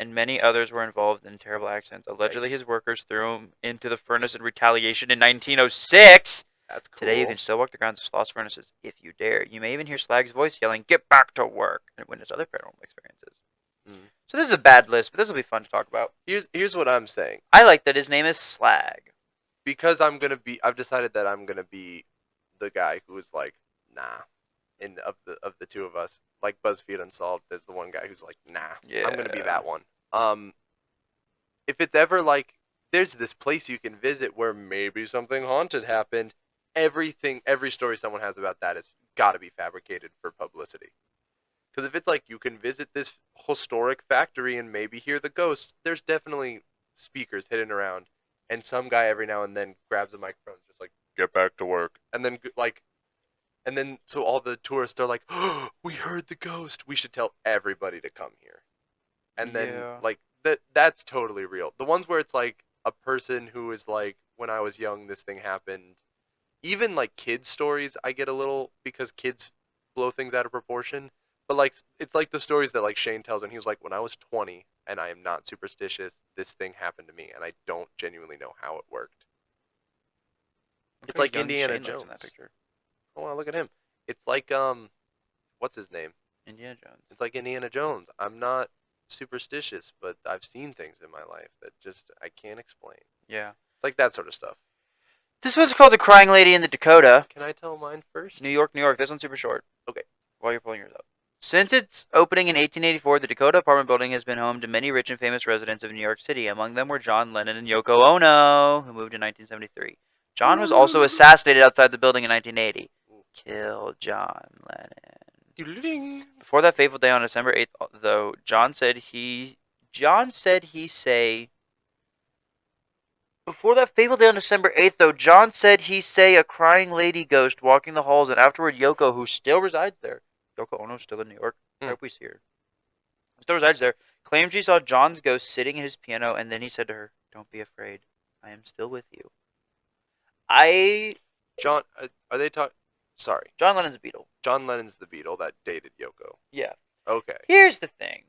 and many others were involved in terrible accidents. Allegedly, Yikes. his workers threw him into the furnace in retaliation in 1906. That's cool. Today, you can still walk the grounds of Sloss furnaces if you dare. You may even hear Slag's voice yelling, "Get back to work!" and witness other paranormal experiences. So this is a bad list, but this will be fun to talk about. Here's what I'm saying. I like that his name is Slag. Because I've decided that I'm gonna be the guy who is like, nah. Of the two of us, like BuzzFeed Unsolved, there's the one guy who's like, nah. I'm gonna be Yeah. that one. If it's ever like, there's this place you can visit where maybe something haunted happened, every story someone has about that has got to be fabricated for publicity. Because if it's like you can visit this historic factory and maybe hear the ghosts, there's definitely speakers hidden around, and some guy every now and then grabs a microphone, just like, get back to work, and then so all the tourists are like, oh, we heard the ghost. We should tell everybody to come here. And then Yeah. like that's totally real. The ones where it's like a person who is like, when I was young, this thing happened. Even like kids' stories, I get a little, because kids blow things out of proportion. But like it's like the stories that like Shane tells, and he was like, when I was 20 and I am not superstitious, this thing happened to me, and I don't genuinely know how it worked. It's like young Indiana Shane looks Jones. in that picture. Oh wow, look at him. It's like what's his name? Indiana Jones. It's like Indiana Jones. I'm not superstitious, but I've seen things in my life that just I can't explain. Yeah. It's like that sort of stuff. This one's called The Crying Lady in the Dakota. Can I tell mine first? New York, New York. This one's super short. Okay. While you're pulling yours up. Since its opening in 1884, the Dakota apartment building has been home to many rich and famous residents of New York City. Among them were John Lennon and Yoko Ono, who moved in 1973. John was also assassinated outside the building in 1980. Kill John Lennon. Before that fateful day on December 8th, though, John said he say a crying lady ghost walking the halls, and afterward Yoko, who still resides there. Yoko Ono's still in New York. I hope we see her. Still resides there. Claimed she saw John's ghost sitting at his piano, and then he said to her, "Don't be afraid. I am still with you." John, are they talking? Sorry. John Lennon's a Beatle. John Lennon's the Beatle that dated Yoko. Yeah. Okay. Here's the thing.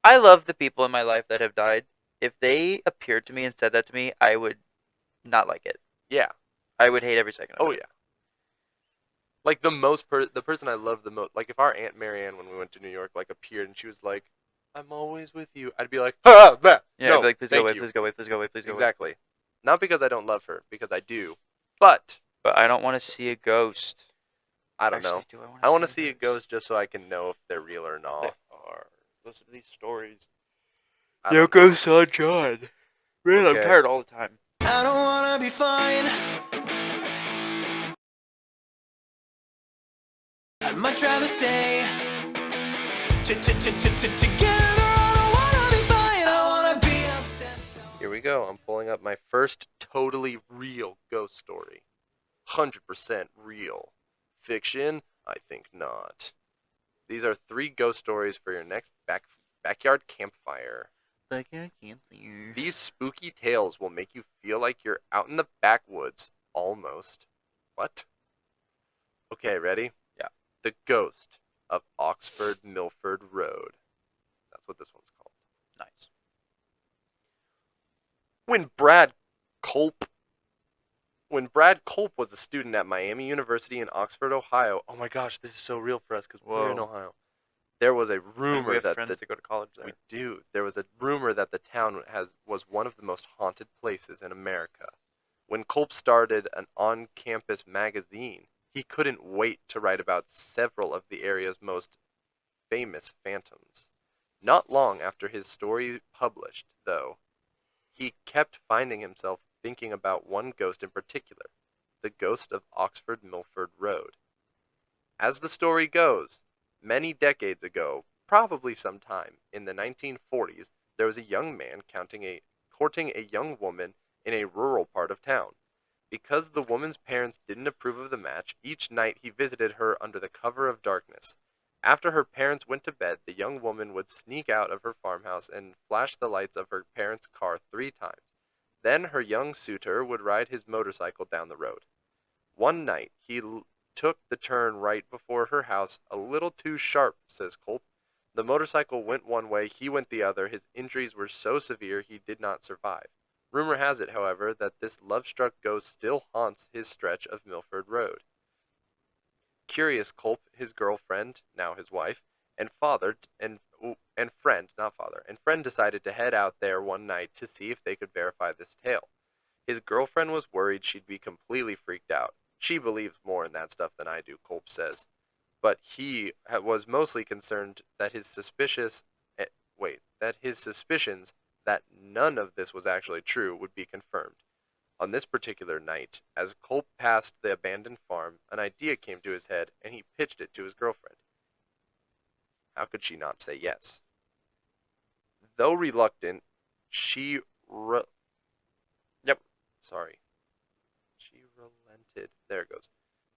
I love the people in my life that have died. If they appeared to me and said that to me, I would not like it. Yeah. I would hate every second of it. Oh, yeah. Like, the person I love the most, like, if our Aunt Marianne, when we went to New York, like, appeared and she was like, I'm always with you, I'd be like, ah, bah, Yeah, no, I'd be like, please go thank away, you. please go away, please go away, please go away. Exactly. Not because I don't love her, because I do. But I don't want to see a ghost. I don't know. Actually, I want to see a ghost just so I can know if they're real or not. They are. Listen to these stories. I don't know. Yoko saw John. Man, I'm Okay. tired all the time. I don't wanna be fine. I'd much rather stay together. I don't wanna be fine. I wanna be obsessed. Here we go. I'm pulling up my first totally real ghost story. 100% real. Fiction? I think not. These are 3 ghost stories for your next backyard campfire. Backyard campfire. These spooky tales will make you feel like you're out in the backwoods. Almost. What? Okay, ready? Yeah. The Ghost of Oxford Milford Road. That's what this one's called. Nice. When Brad Culp was a student at Miami University in Oxford, Ohio. Oh my gosh, this is so real for us because we're in Ohio. There was a rumor we have that friends that go to college there. we do. There was a rumor that the town was one of the most haunted places in America. When Culp started an on-campus magazine, he couldn't wait to write about several of the area's most famous phantoms. Not long after his story published, though, he kept finding himself thinking about one ghost in particular, the ghost of Oxford Milford Road. As the story goes, many decades ago, probably sometime in the 1940s, there was a young man courting a young woman in a rural part of town. Because the woman's parents didn't approve of the match, each night he visited her under the cover of darkness. After her parents went to bed, the young woman would sneak out of her farmhouse and flash the lights of her parents' car 3 times. Then her young suitor would ride his motorcycle down the road. One night, he took the turn right before her house a little too sharp, says Culp. The motorcycle went one way, he went the other. His injuries were so severe he did not survive. Rumor has it, however, that this love-struck ghost still haunts his stretch of Milford Road. Curious, Culp, his girlfriend, now his wife, and friend decided to head out there one night to see if they could verify this tale. His girlfriend was worried she'd be completely freaked out. She believes more in that stuff than I do, Culp says. But he was mostly concerned that his suspicions that none of this was actually true would be confirmed. On this particular night, as Culp passed the abandoned farm, an idea came to his head, and he pitched it to his girlfriend. How could she not say yes? Though reluctant, she relented. There it goes.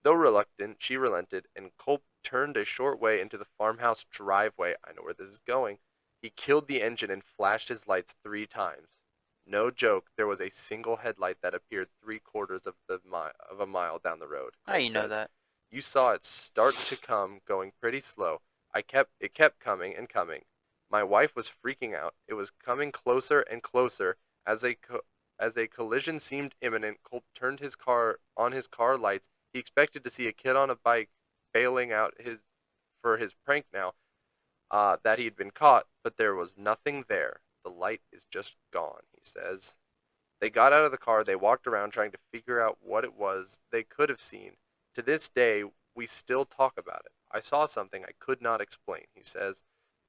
Though reluctant, she relented, and Culp turned a short way into the farmhouse driveway. I know where this is going. He killed the engine and flashed his lights 3 times. No joke, there was a single headlight that appeared 3/4 of a mile down the road. How Culp you know says. that? You saw it start to come, going pretty slow. It kept coming and coming. My wife was freaking out. It was coming closer and closer. As a collision seemed imminent, Culp turned his car lights. He expected to see a kid on a bike bailing out for his prank now that he'd been caught, but there was nothing there. The light is just gone, he says. They got out of the car. They walked around trying to figure out what it was they could have seen. To this day, we still talk about it. I saw something I could not explain, he says.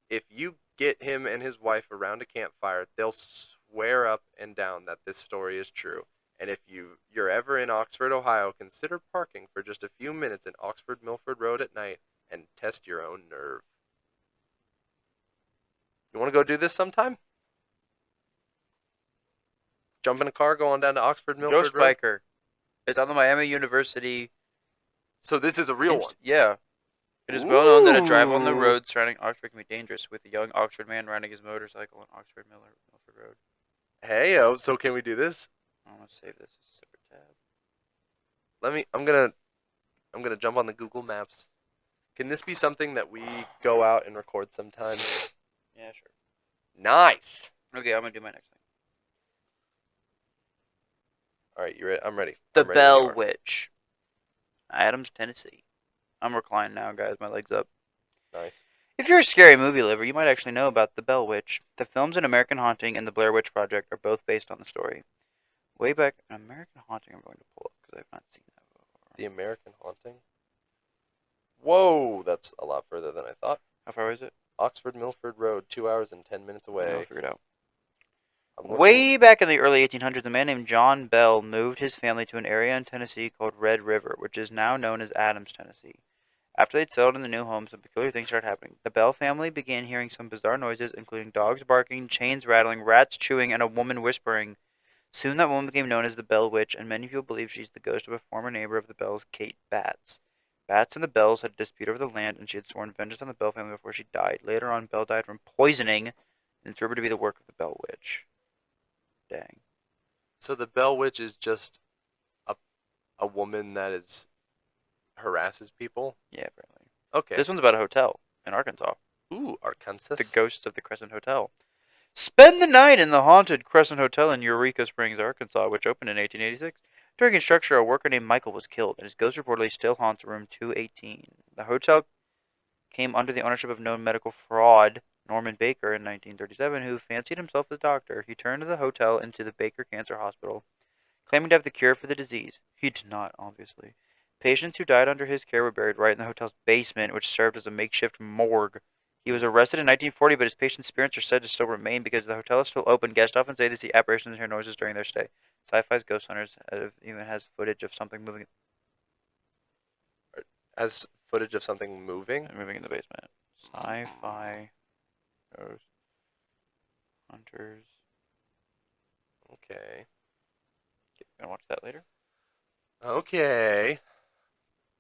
If you get him and his wife around a campfire, they'll swear up and down that this story is true. And if you're ever in Oxford, Ohio, consider parking for just a few minutes in Oxford Milford Road at night and test your own nerve. You want to go do this sometime? Jump in a car, go on down to Oxford Milford Ghost Road? Biker. It's on the Miami University. So this is a real one. Yeah. It is well known that a drive on the Ooh. road surrounding Oxford can be dangerous, with a young Oxford man riding his motorcycle on Oxford Milford Road. Hey, so can we do this? I'm gonna save this as a separate tab. I'm gonna jump on the Google Maps. Can this be something that we go out and record sometime? Yeah, sure. Nice. Okay, I'm gonna do my next thing. All right, you ready? I'm ready. The I'm ready when you Bell are. Witch. Adams, Tennessee. I'm reclined now, guys. My legs up. Nice. If you're a scary movie lover, you might actually know about The Bell Witch. The films An American Haunting and The Blair Witch Project are both based on the story. Way back, An American Haunting I'm going to pull up because I've not seen that before. The American Haunting? Whoa, that's a lot further than I thought. How far is it? Oxford Milford Road, 2 hours and 10 minutes away. I'll figure it out. I'm Way back in the early 1800s, a man named John Bell moved his family to an area in Tennessee called Red River, which is now known as Adams, Tennessee. After they'd settled in the new home, some peculiar things started happening. The Bell family began hearing some bizarre noises, including dogs barking, chains rattling, rats chewing, and a woman whispering. Soon that woman became known as the Bell Witch, and many people believe she's the ghost of a former neighbor of the Bells, Kate Batts. Batts and the Bells had a dispute over the land, and she had sworn vengeance on the Bell family before she died. Later on, Bell died from poisoning, and it's rumored to be the work of the Bell Witch. Dang. So the Bell Witch is just a woman that harasses people? Yeah, apparently. Okay. This one's about a hotel in Arkansas. Ooh, Arkansas. The Ghosts of the Crescent Hotel. Spend the night in the haunted Crescent Hotel in Eureka Springs, Arkansas, which opened in 1886. During construction, a worker named Michael was killed, and his ghost reportedly still haunts room 218. The hotel came under the ownership of known medical fraud Norman Baker in 1937, who fancied himself a doctor. He turned the hotel into the Baker Cancer Hospital, claiming to have the cure for the disease. He did not, obviously. Patients who died under his care were buried right in the hotel's basement, which served as a makeshift morgue. He was arrested in 1940, but his patients' spirits are said to still remain because the hotel is still open. Guests often say they see apparitions and hear noises during their stay. Sci-Fi's Ghost Hunters even has footage of something moving Has footage of something moving? in the basement. Sci-Fi Ghost Hunters. Okay. Gonna watch that later. Okay.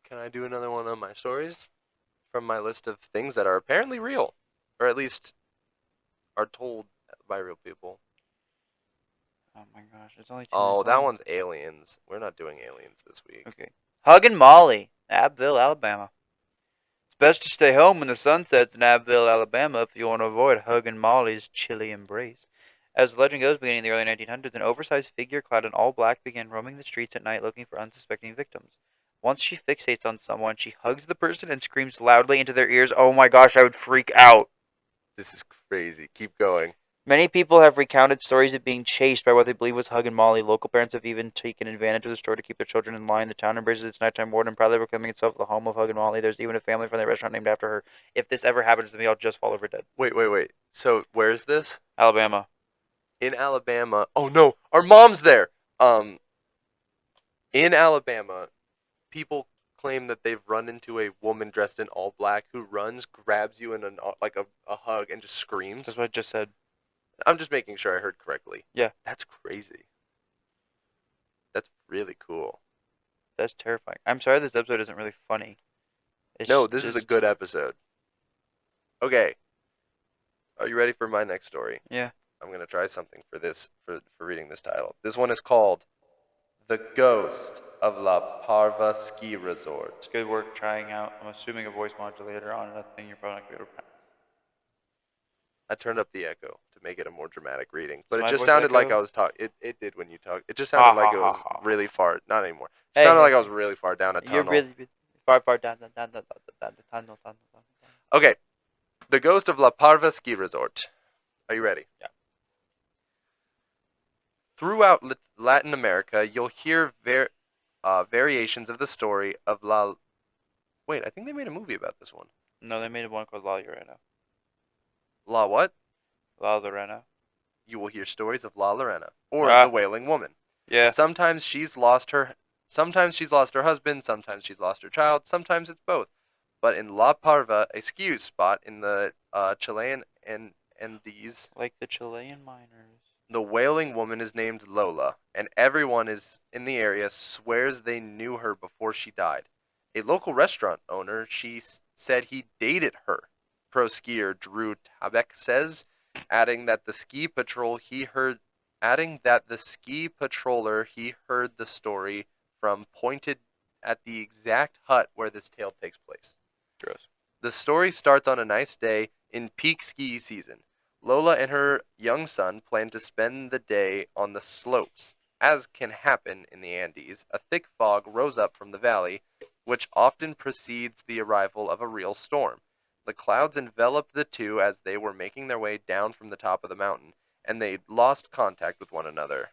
Can I do another one of my stories from my list of things that are apparently real, or at least are told by real people? Oh my gosh, it's only 2 Oh, minutes that long. one's aliens. We're not doing aliens this week. Okay. Hug and Molly, Abbeville, Alabama. best to stay home when the sun sets in Abbeville, Alabama, if you want to avoid Hug and Molly's chilly embrace. As the legend goes, beginning in the early 1900s, an oversized figure clad in all black began roaming the streets at night looking for unsuspecting victims. Once she fixates on someone, she hugs the person and screams loudly into their ears. Oh my gosh, I would freak out. This is crazy. Keep going. Many people have recounted stories of being chased by what they believe was Hug and Molly. Local parents have even taken advantage of the story to keep their children in line. The town embraces its nighttime warden, proudly proclaiming itself the home of Hug and Molly. There's even a family-friendly restaurant named after her. If this ever happens to me, I'll just fall over dead. Wait. So where is this? Alabama. In Alabama. Oh no, our mom's there. In Alabama, people claim that they've run into a woman dressed in all black who runs, grabs you in a hug, and just screams. That's what I just said. I'm just making sure I heard correctly. Yeah. That's crazy. That's really cool. That's terrifying. I'm sorry this episode isn't really funny. No, this is a good episode. Okay. Are you ready for my next story? Yeah. I'm going to try something for this, for reading this title. This one is called The Ghost of La Parva Ski Resort. It's good work trying out. I'm assuming a voice modulator on a thing you're probably not going to be able to pronounce. I turned up the echo to make it a more dramatic reading, but Does it my just voice sounded like echo? I was talking. It did when you talked. It just sounded like it was ha, ha. really far. Not anymore. It Hey, sounded hey. like I was really far down a tunnel. You're really far down the tunnel. Okay, The Ghost of La Parva Ski Resort. Are you ready? Yeah. Throughout Latin America, you'll hear variations of the story of La. Wait, I think they made a movie about this one. No, they made one called La Llorona. La what? La Llorona. You will hear stories of La Lorena or Ah. the Wailing Woman. Yeah. Sometimes she's lost her husband, sometimes she's lost her child, sometimes it's both. But in La Parva, a ski spot in the Chilean Andes, Like the Chilean miners. the Wailing Woman is named Lola, and everyone in the area swears they knew her before she died. A local restaurant owner, said he dated her. Pro skier Drew Tabeck says, adding that the ski patroller he heard the story from pointed at the exact hut where this tale takes place. Gross. The story starts on a nice day in peak ski season. Lola and her young son plan to spend the day on the slopes. As can happen in the Andes, a thick fog rose up from the valley, which often precedes the arrival of a real storm. The clouds enveloped the two as they were making their way down from the top of the mountain, and they lost contact with one another.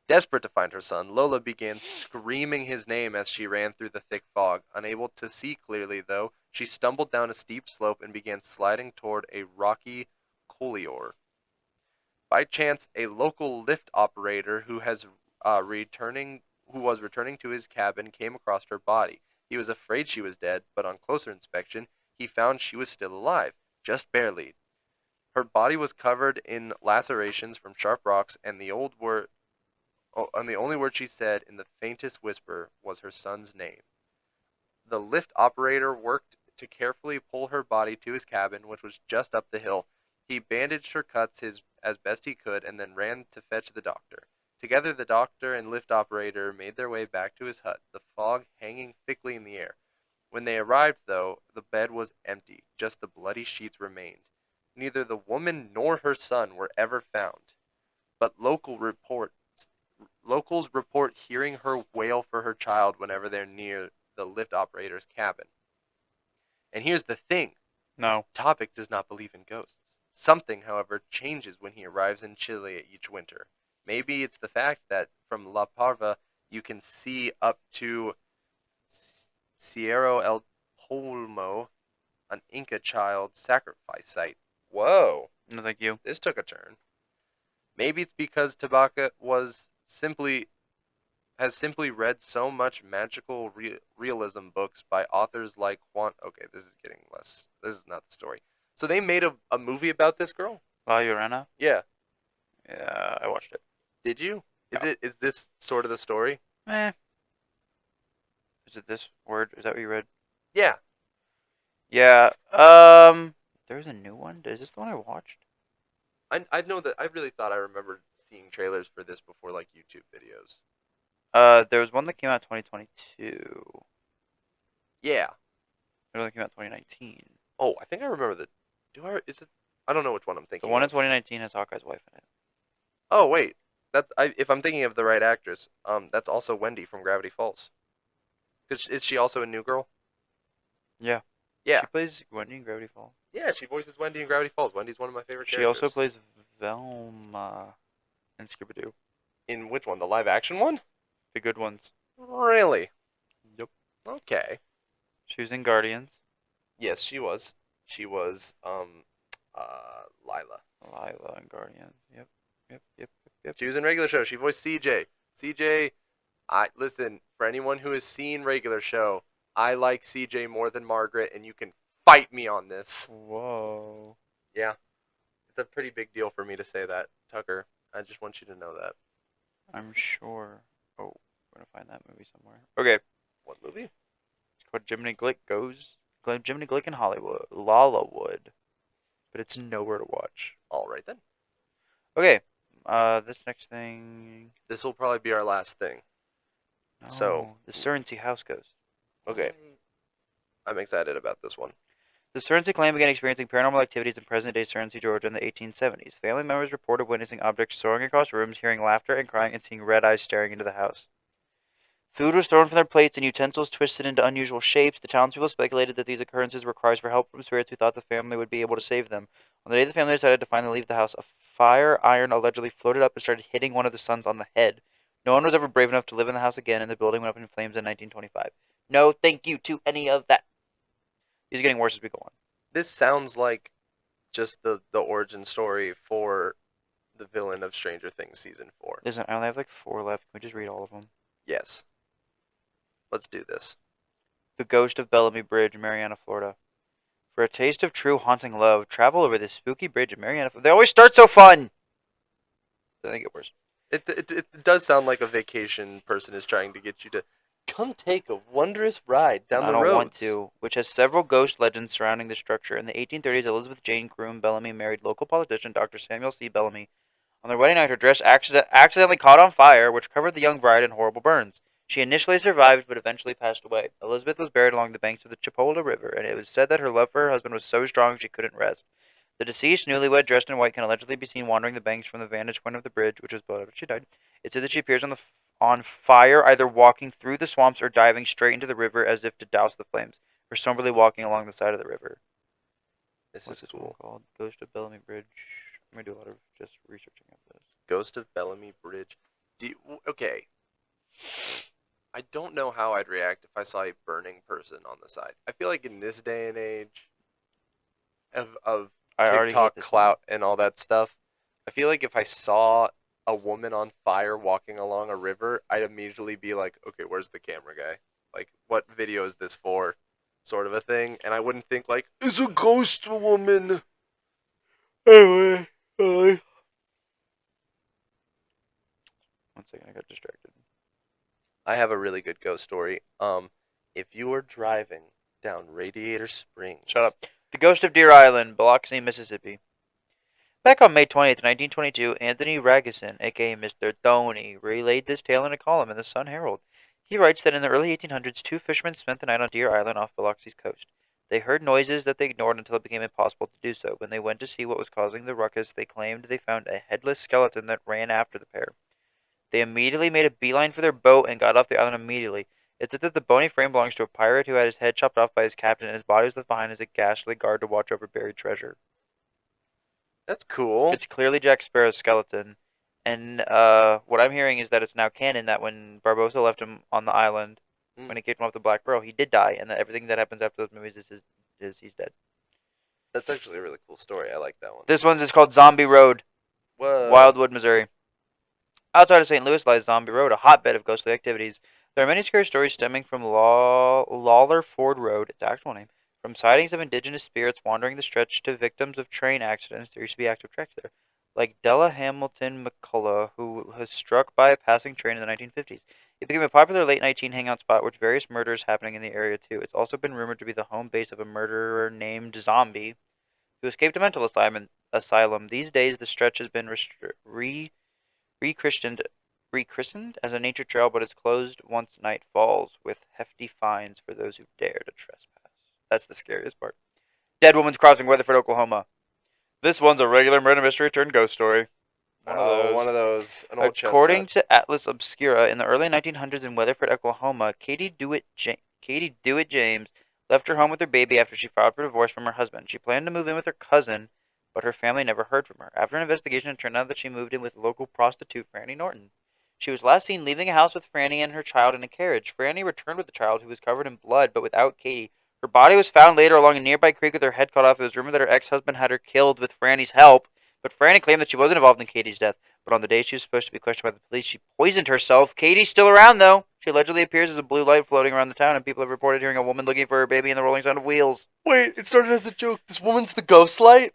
Desperate to find her son, Lola began screaming his name as she ran through the thick fog. Unable to see clearly, though, she stumbled down a steep slope and began sliding toward a rocky couloir. By chance, a local lift operator who was returning to his cabin came across her body. He was afraid she was dead, but on closer inspection, he found she was still alive, just barely. Her body was covered in lacerations from sharp rocks, and the only word she said in the faintest whisper was her son's name. The lift operator worked to carefully pull her body to his cabin, which was just up the hill. He bandaged her cuts as best he could and then ran to fetch the doctor. Together, the doctor and lift operator made their way back to his hut, the fog hanging thickly in the air. When they arrived, though, the bed was empty. Just the bloody sheets remained. Neither the woman nor her son were ever found, but locals report hearing her wail for her child whenever they're near the lift operator's cabin. And here's the thing. No. Topic does not believe in ghosts. Something, however, changes when he arrives in Chile each winter. Maybe it's the fact that from La Parva you can see up to Cerro El Polmo, an Inca child sacrifice site. Whoa. No, thank you. This took a turn. Maybe it's because Tabaka has simply read so much magical realism books by authors like Juan. Okay, this is getting less. This is not the story. So they made a movie about this girl? La Llorona? Yeah. Yeah, I watched it. Did you? No. Is this sort of the story? Is it this word? Is that what you read? Yeah. Yeah. There's a new one. Is this the one I watched? I know that I really thought I remembered seeing trailers for this before like YouTube videos. There was one that came out in 2022. Yeah. It only came out 2019. Oh, I think I remember the. Is it? I don't know which one I'm The thinking one in of. 2019 has Hawkeye's wife in it. Oh wait, if I'm thinking of the right actress, that's also Wendy from Gravity Falls. Is she also a New Girl? Yeah. Yeah, She plays Wendy in Gravity Falls. yeah, she voices Wendy in Gravity Falls. Wendy's one of my favorite She also characters. plays Velma in Scooby-Doo. In which one? The live action one? The good ones. Really? Yep. Okay. She was in Guardians. Yes, she was. She was Lila. Lila in Guardians. Yep. She was in regular show. She voiced CJ. CJ, I listen, for anyone who has seen regular show, I like CJ more than Margaret, and you can fight me on this. Whoa. Yeah. It's a pretty big deal for me to say that, Tucker. I just want you to know that. I'm sure. Oh, I'm gonna find that movie somewhere. Okay. What movie? It's called Jiminy Glick Goes. Jiminy Glick in Hollywood. Lalawood. But it's nowhere to watch. All right then. Okay. This next thing. This will probably be our last thing. No. So- The Surrency House Ghost. Okay. I'm excited about this one. The Surrency clan began experiencing paranormal activities in present-day Surrency, Georgia in the 1870s. Family members reported witnessing objects soaring across rooms, hearing laughter and crying, and seeing red eyes staring into the house. Food was thrown from their plates and utensils twisted into unusual shapes. The townspeople speculated that these occurrences were cries for help from spirits who thought the family would be able to save them. On the day the family decided to finally leave the house, a fire iron allegedly floated up and started hitting one of the sons on the head. No one was ever brave enough to live in the house again, and the building went up in flames in 1925. No thank you to any of that. These are getting worse as we go on. This sounds like just the origin story for the villain of Stranger Things season 4. Listen, I only have like 4 left. Can we just read all of them? Yes. Let's do this. The Ghost of Bellamy Bridge, Mariana, Florida. For a taste of true haunting love, travel over this spooky bridge in Mariana. They always start so fun! Then they get worse. It does sound like a vacation person is trying to get you to come take a wondrous ride down the road. I don't want to. Which has several ghost legends surrounding the structure. In the 1830s, Elizabeth Jane Groom Bellamy married local politician Dr. Samuel C. Bellamy. On their wedding night, her dress accidentally caught on fire, which covered the young bride in horrible burns. She initially survived, but eventually passed away. Elizabeth was buried along the banks of the Chipola River, and it was said that her love for her husband was so strong she couldn't rest. The deceased, newlywed, dressed in white, can allegedly be seen wandering the banks from the vantage point of the bridge, which was built after she died. It's said that she appears on fire, either walking through the swamps or diving straight into the river as if to douse the flames, or somberly walking along the side of the river. This What's is this one cool. called? Ghost of Bellamy Bridge. I'm gonna do a lot of just researching of this. Ghost of Bellamy Bridge. Okay. I don't know how I'd react if I saw a burning person on the side. I feel like in this day and age of I already hate TikTok this clout and all that stuff, I feel like if I saw a woman on fire walking along a river, I'd immediately be like, okay, where's the camera guy? Like, what video is this for? Sort of a thing. And I wouldn't think like, it's a ghost woman. Anyway. One second, I got distracted. I have a really good ghost story. If you were driving down Radiator Springs. Shut up. The Ghost of Deer Island, Biloxi, Mississippi. Back on May 20th, 1922, Anthony Ragusin, aka Mr. Tony, relayed this tale in a column in the Sun Herald. He writes that in the early 1800s, 2 fishermen spent the night on Deer Island off Biloxi's coast. They heard noises that they ignored until it became impossible to do so. When they went to see what was causing the ruckus, they claimed they found a headless skeleton that ran after the pair. They immediately made a beeline for their boat and got off the island immediately. It's said that the bony frame belongs to a pirate who had his head chopped off by his captain, and his body was left behind as a ghastly guard to watch over buried treasure. That's cool. It's clearly Jack Sparrow's skeleton. And what I'm hearing is that it's now canon that when Barbossa left him on the island, when he kicked him off the Black Pearl, he did die, and that everything that happens after those movies is he's dead. That's actually a really cool story. I like that one. This one's called Zombie Road, Whoa. Wildwood, Missouri. Outside of St. Louis lies Zombie Road, a hotbed of ghostly activities. There are many scary stories stemming from Lawler Ford Road, its actual name, from sightings of indigenous spirits wandering the stretch to victims of train accidents. There used to be active tracks there, like Della Hamilton McCullough, who was struck by a passing train in the 1950s. It became a popular late-night teen hangout spot, with various murders happening in the area too. It's also been rumored to be the home base of a murderer named Zombie, who escaped a mental asylum. These days, the stretch has been rechristened as a nature trail, but it's closed once night falls, with hefty fines for those who dare to trespass. That's the scariest part. Dead Woman's Crossing, Weatherford, Oklahoma. This one's a regular murder mystery turned ghost story. One of those. One of those. An old According chestnut. to Atlas Obscura, in the early 1900s in Weatherford, Oklahoma, Katie Dewitt James left her home with her baby after she filed for divorce from her husband. She planned to move in with her cousin, but her family never heard from her. After an investigation, it turned out that she moved in with local prostitute Franny Norton. She was last seen leaving a house with Franny and her child in a carriage. Franny returned with the child, who was covered in blood, but without Katie. Her body was found later along a nearby creek with her head cut off. It was rumored that her ex-husband had her killed with Franny's help, but Franny claimed that she wasn't involved in Katie's death. But on the day she was supposed to be questioned by the police, she poisoned herself. Katie's still around, though. She allegedly appears as a blue light floating around the town, and people have reported hearing a woman looking for her baby and the rolling sound of wheels. Wait, it started as a joke. This woman's the ghost light?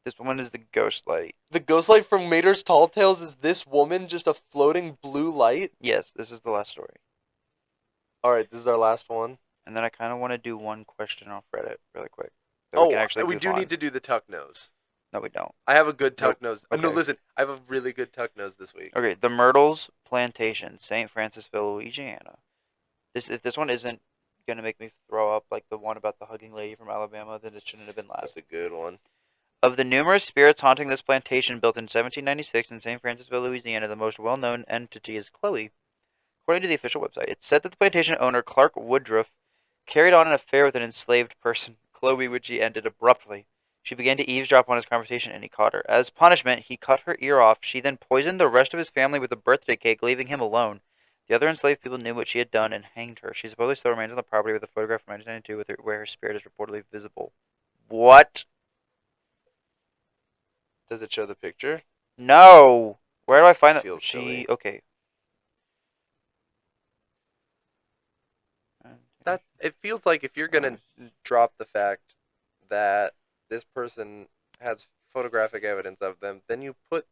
This woman is the ghost light. The ghost light from Mater's Tall Tales is this woman just a floating blue light? Yes, this is the last story. Alright, this is our last one. And then I kind of want to do one question off Reddit really quick. We do need to do the tuck nose. No, we don't. I have a good tuck nose. Okay. No, listen, I have a really good tuck nose this week. Okay, the Myrtles Plantation, St. Francisville, Louisiana. If this one isn't gonna make me throw up like the one about the hugging lady from Alabama, then it shouldn't have been last. That's a good one. Of the numerous spirits haunting this plantation built in 1796 in St. Francisville, Louisiana, the most well-known entity is Chloe. According to the official website, it's said that the plantation owner, Clark Woodruff, carried on an affair with an enslaved person, Chloe, which he ended abruptly. She began to eavesdrop on his conversation, and he caught her. As punishment, he cut her ear off. She then poisoned the rest of his family with a birthday cake, leaving him alone. The other enslaved people knew what she had done and hanged her. She supposedly still remains on the property with a photograph from 1992 where her spirit is reportedly visible. What? Does it show the picture? No! Where do I find that? Feels silly. Okay. It feels like if you're gonna drop the fact that this person has photographic evidence of them, then you put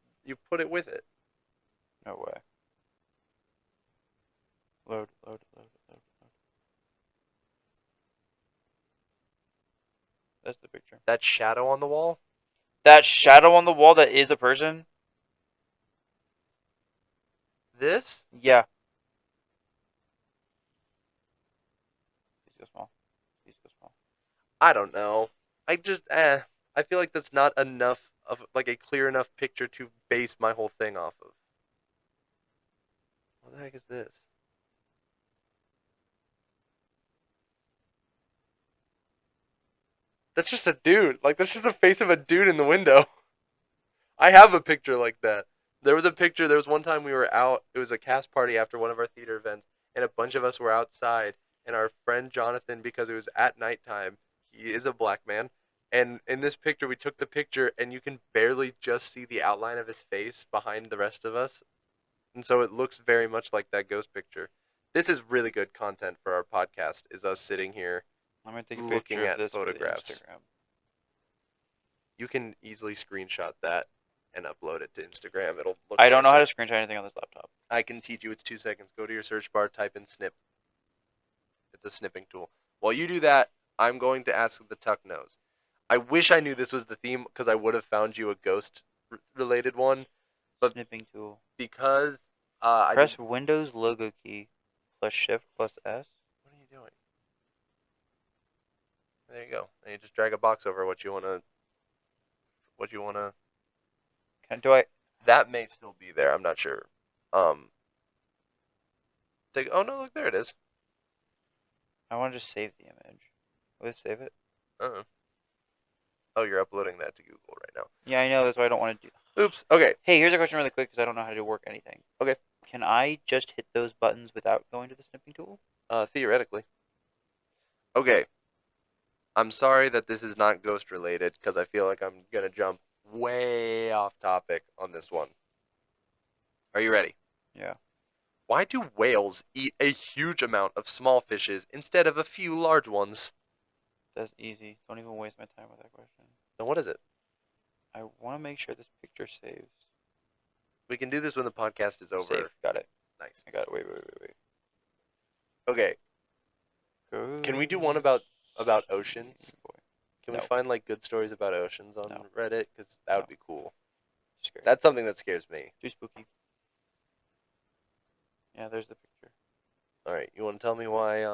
it with it. No way. Load. That's the picture. That shadow on the wall? That shadow on the wall that is a person? This? Yeah. Please go small. I don't know. I feel like that's not enough of like a clear enough picture to base my whole thing off of. What the heck is this? That's just a dude. Like, that's just the face of a dude in the window. I have a picture like that. There was one time we were out. It was a cast party after one of our theater events, and a bunch of us were outside. And our friend Jonathan, because it was at nighttime, he is a black man. And in this picture, we took the picture, and you can barely just see the outline of his face behind the rest of us. And so it looks very much like that ghost picture. This is really good content for our podcast, is us sitting here. I'm gonna take a Looking picture at of this photographs. For the Instagram. You can easily screenshot that and upload it to Instagram. It'll look I don't know how to nicer. screenshot anything on this laptop. I can teach you. It's 2 seconds. Go to your search bar, type in snip. It's a snipping tool. While you do that, I'm going to ask the tuck nose. I wish I knew this was the theme because I would have found you a ghost-related one. But Snipping tool. because Press Windows logo key plus Shift plus S. What are you doing? There you go. And you just drag a box over what you wanna. Do I? That may still be there. I'm not sure. Oh no! Look, there it is. I want to just save the image. Will it save it? Oh, you're uploading that to Google right now. Yeah, I know. That's why I don't want to do. Oops. Okay. Hey, here's a question really quick because I don't know how to work anything. Okay. Can I just hit those buttons without going to the snipping tool? Theoretically. Okay. I'm sorry that this is not ghost related because I feel like I'm gonna jump way off topic on this one. Are you ready? Yeah. Why do whales eat a huge amount of small fishes instead of a few large ones? That's easy. Don't even waste my time with that question. Then what is it? I want to make sure this picture saves. We can do this when the podcast is over. Save. Got it. Nice. I got it. Wait. Okay. Can we do one about oceans? Boy. Can No. we find like good stories about oceans on No. Reddit? Because that would No. be cool. Scary. That's something that scares me. Too spooky. Yeah, there's the picture. All right. You want to tell me why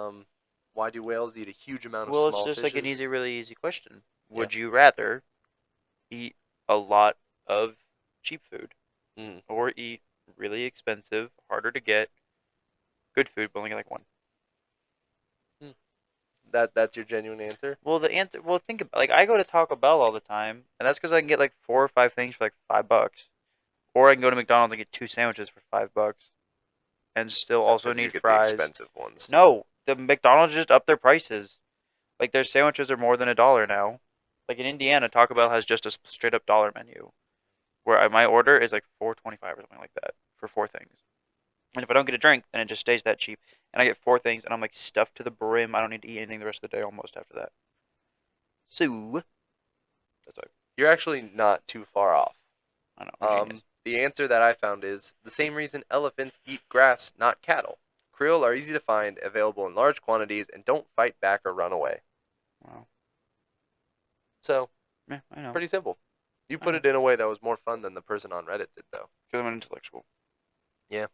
Why do whales eat a huge amount of Well, small it's just fishes? like an easy, really easy question. Would you rather eat a lot of cheap food or eat really expensive, harder to get, good food, but only get like one? That's your genuine answer? Well, the answer. Well, think about like I go to Taco Bell all the time, and that's because I can get like 4 or 5 things for like $5, or I can go to McDonald's and get 2 sandwiches for $5, and still also Because you need get fries. the expensive ones. No, the McDonald's just upped their prices. Like their sandwiches are more than $1 now. Like in Indiana, Taco Bell has just a straight up dollar menu, where my order is like $4.25 or something like that for 4 things. And if I don't get a drink, then it just stays that cheap. And I get 4 things, and I'm like stuffed to the brim. I don't need to eat anything the rest of the day almost after that. So that's why You're actually not too far off. I know. I'm a genius. The answer that I found is the same reason elephants eat grass, not cattle. Krill are easy to find, available in large quantities, and don't fight back or run away. Wow. So, Yeah, I know. pretty simple. You I put know. it in a way that was more fun than the person on Reddit did, though. Because I'm an intellectual. Yeah.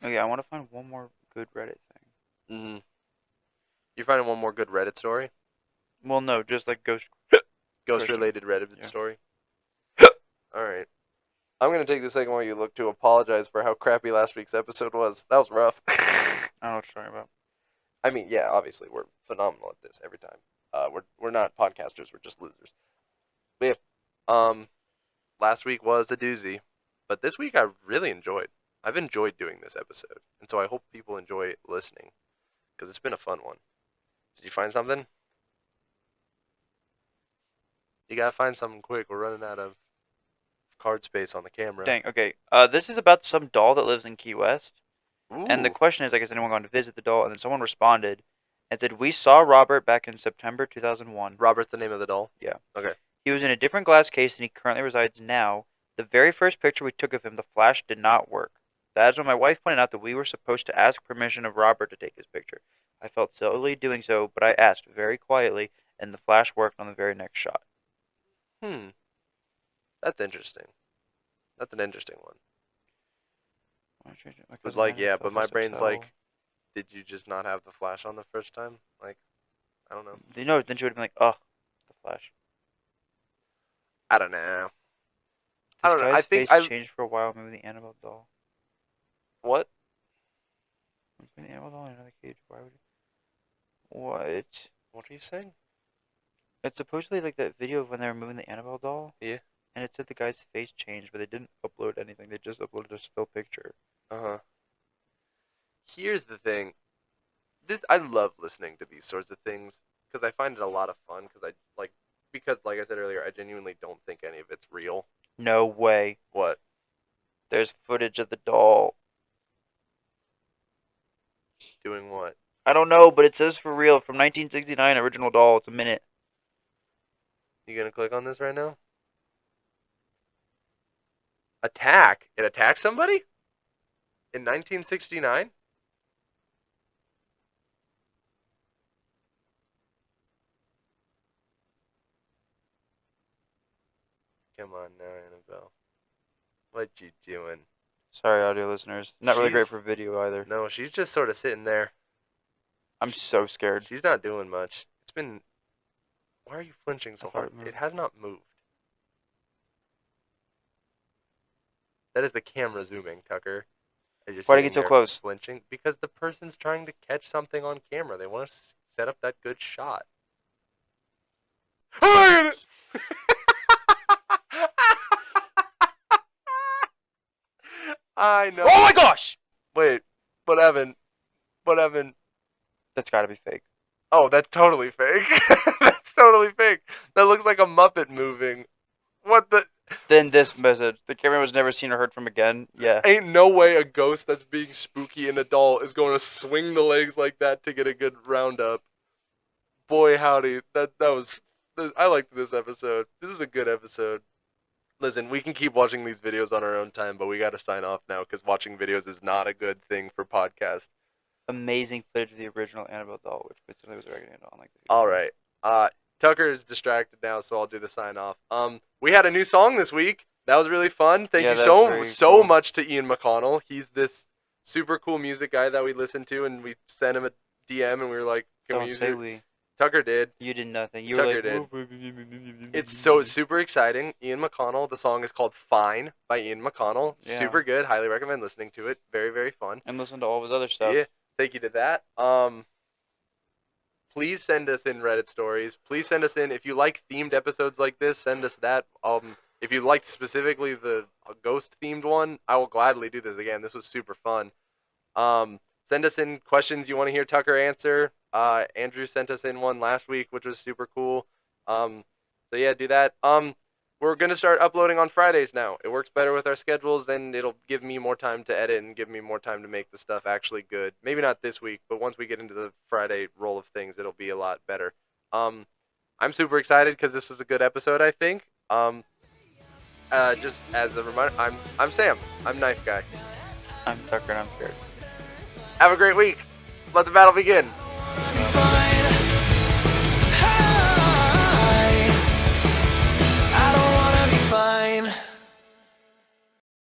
Okay, I want to find one more good Reddit thing. Mm-hmm. You're finding one more good Reddit story? Well, no, just like ghost. Ghost-related Reddit Yeah. story? Alright. I'm going to take the second while you look to apologize for how crappy last week's episode was. That was rough. I don't know what you're talking about. I mean, yeah, obviously, we're phenomenal at this every time. We're not podcasters, we're just losers. But yeah, last week was a doozy, but this week I really enjoyed. I've enjoyed doing this episode, and so I hope people enjoy listening, because it's been a fun one. Did you find something? You gotta find something quick. We're running out of card space on the camera. Dang. Okay. This is about some doll that lives in Key West, Ooh. and the question is, like, has anyone gone to visit the doll? And then someone responded and said, "We saw Robert back in September 2001. Robert's the name of the doll? Yeah. Okay. He was in a different glass case than he currently resides now. The very first picture we took of him, the flash did not work. That is when my wife pointed out that we were supposed to ask permission of Robert to take his picture. I felt silly doing so, but I asked very quietly, and the flash worked on the very next shot." That's interesting. That's an interesting one. My But cousin had it, but thought my that's a brain's tell. like, did you just not have the flash on the first time? Like, I don't know. You know, then she would have been like, "Oh, the flash." I don't know. This I don't know. guy's I think face changed for a while. Maybe the Annabelle doll. What? The Annabelle doll in another cage. Why would? What? What are you saying? It's supposedly like that video of when they were moving the Annabelle doll. Yeah. And it said the guy's face changed, but they didn't upload anything. They just uploaded a still picture. Uh-huh. Here's the thing. I love listening to these sorts of things because I find it a lot of fun because like I said earlier, I genuinely don't think any of it's real. No way. What? There's footage of the doll. Doing what? I don't know, but it says for real from 1969 original doll. It's a minute. You gonna click on this right now? Attack? It attacked somebody? In 1969? Come on now, Annabelle. What you doing? Sorry, audio listeners. Not really great She's- for video either. No, she's just sort of sitting there. I'm so scared. She's not doing much. It's been... Why are you flinching so I thought hard? it moved. It has not moved. That is the camera zooming, Tucker. As you're Why'd it get sitting so there close? Flinching because the person's trying to catch something on camera. They want to set up that good shot. Oh, I know. Oh my gosh! Wait, but Evan, That's gotta be fake. Oh, that's totally fake. That's totally fake. That looks like a Muppet moving. What the? Then this message. The camera was never seen or heard from again. Yeah. Ain't no way a ghost that's being spooky in a doll is going to swing the legs like that to get a good roundup. Boy, howdy. I liked this episode. This is a good episode. Listen, we can keep watching these videos on our own time, but we got to sign off now because watching videos is not a good thing for podcast. Amazing footage of the original Annabelle doll, which coincidentally was Dragon doll. Like All right. Tucker is distracted now, so I'll do the sign off. We had a new song this week. That was really fun. Thank you so much to Ian McConnell. He's this super cool music guy that we listened to, and we sent him a DM, and we were like, Can we Don't use say your... we. Tucker did. You did nothing. You Tucker were did. like. It's so super exciting. Ian McConnell. The song is called "Fine" by Ian McConnell. Yeah. Super good. Highly recommend listening to it. Very, very fun. And listen to all of his other stuff. Yeah. Thank you to that. Please send us in Reddit stories. Please send us in if you like themed episodes like this. Send us that. If you liked specifically the ghost themed one, I will gladly do this again. This was super fun. Send us in questions you want to hear Tucker answer. Andrew sent us in one last week, which was super cool. So yeah, do that. We're gonna start uploading on Fridays now. It works better with our schedules, and it'll give me more time to edit and give me more time to make the stuff actually good. Maybe not this week, but once we get into the Friday roll of things, it'll be a lot better. I'm super excited because this was a good episode, I think. Just as a reminder, I'm Sam. I'm Knife Guy. I'm Tucker and I'm scared. Have a great week. Let the battle begin. Be fine.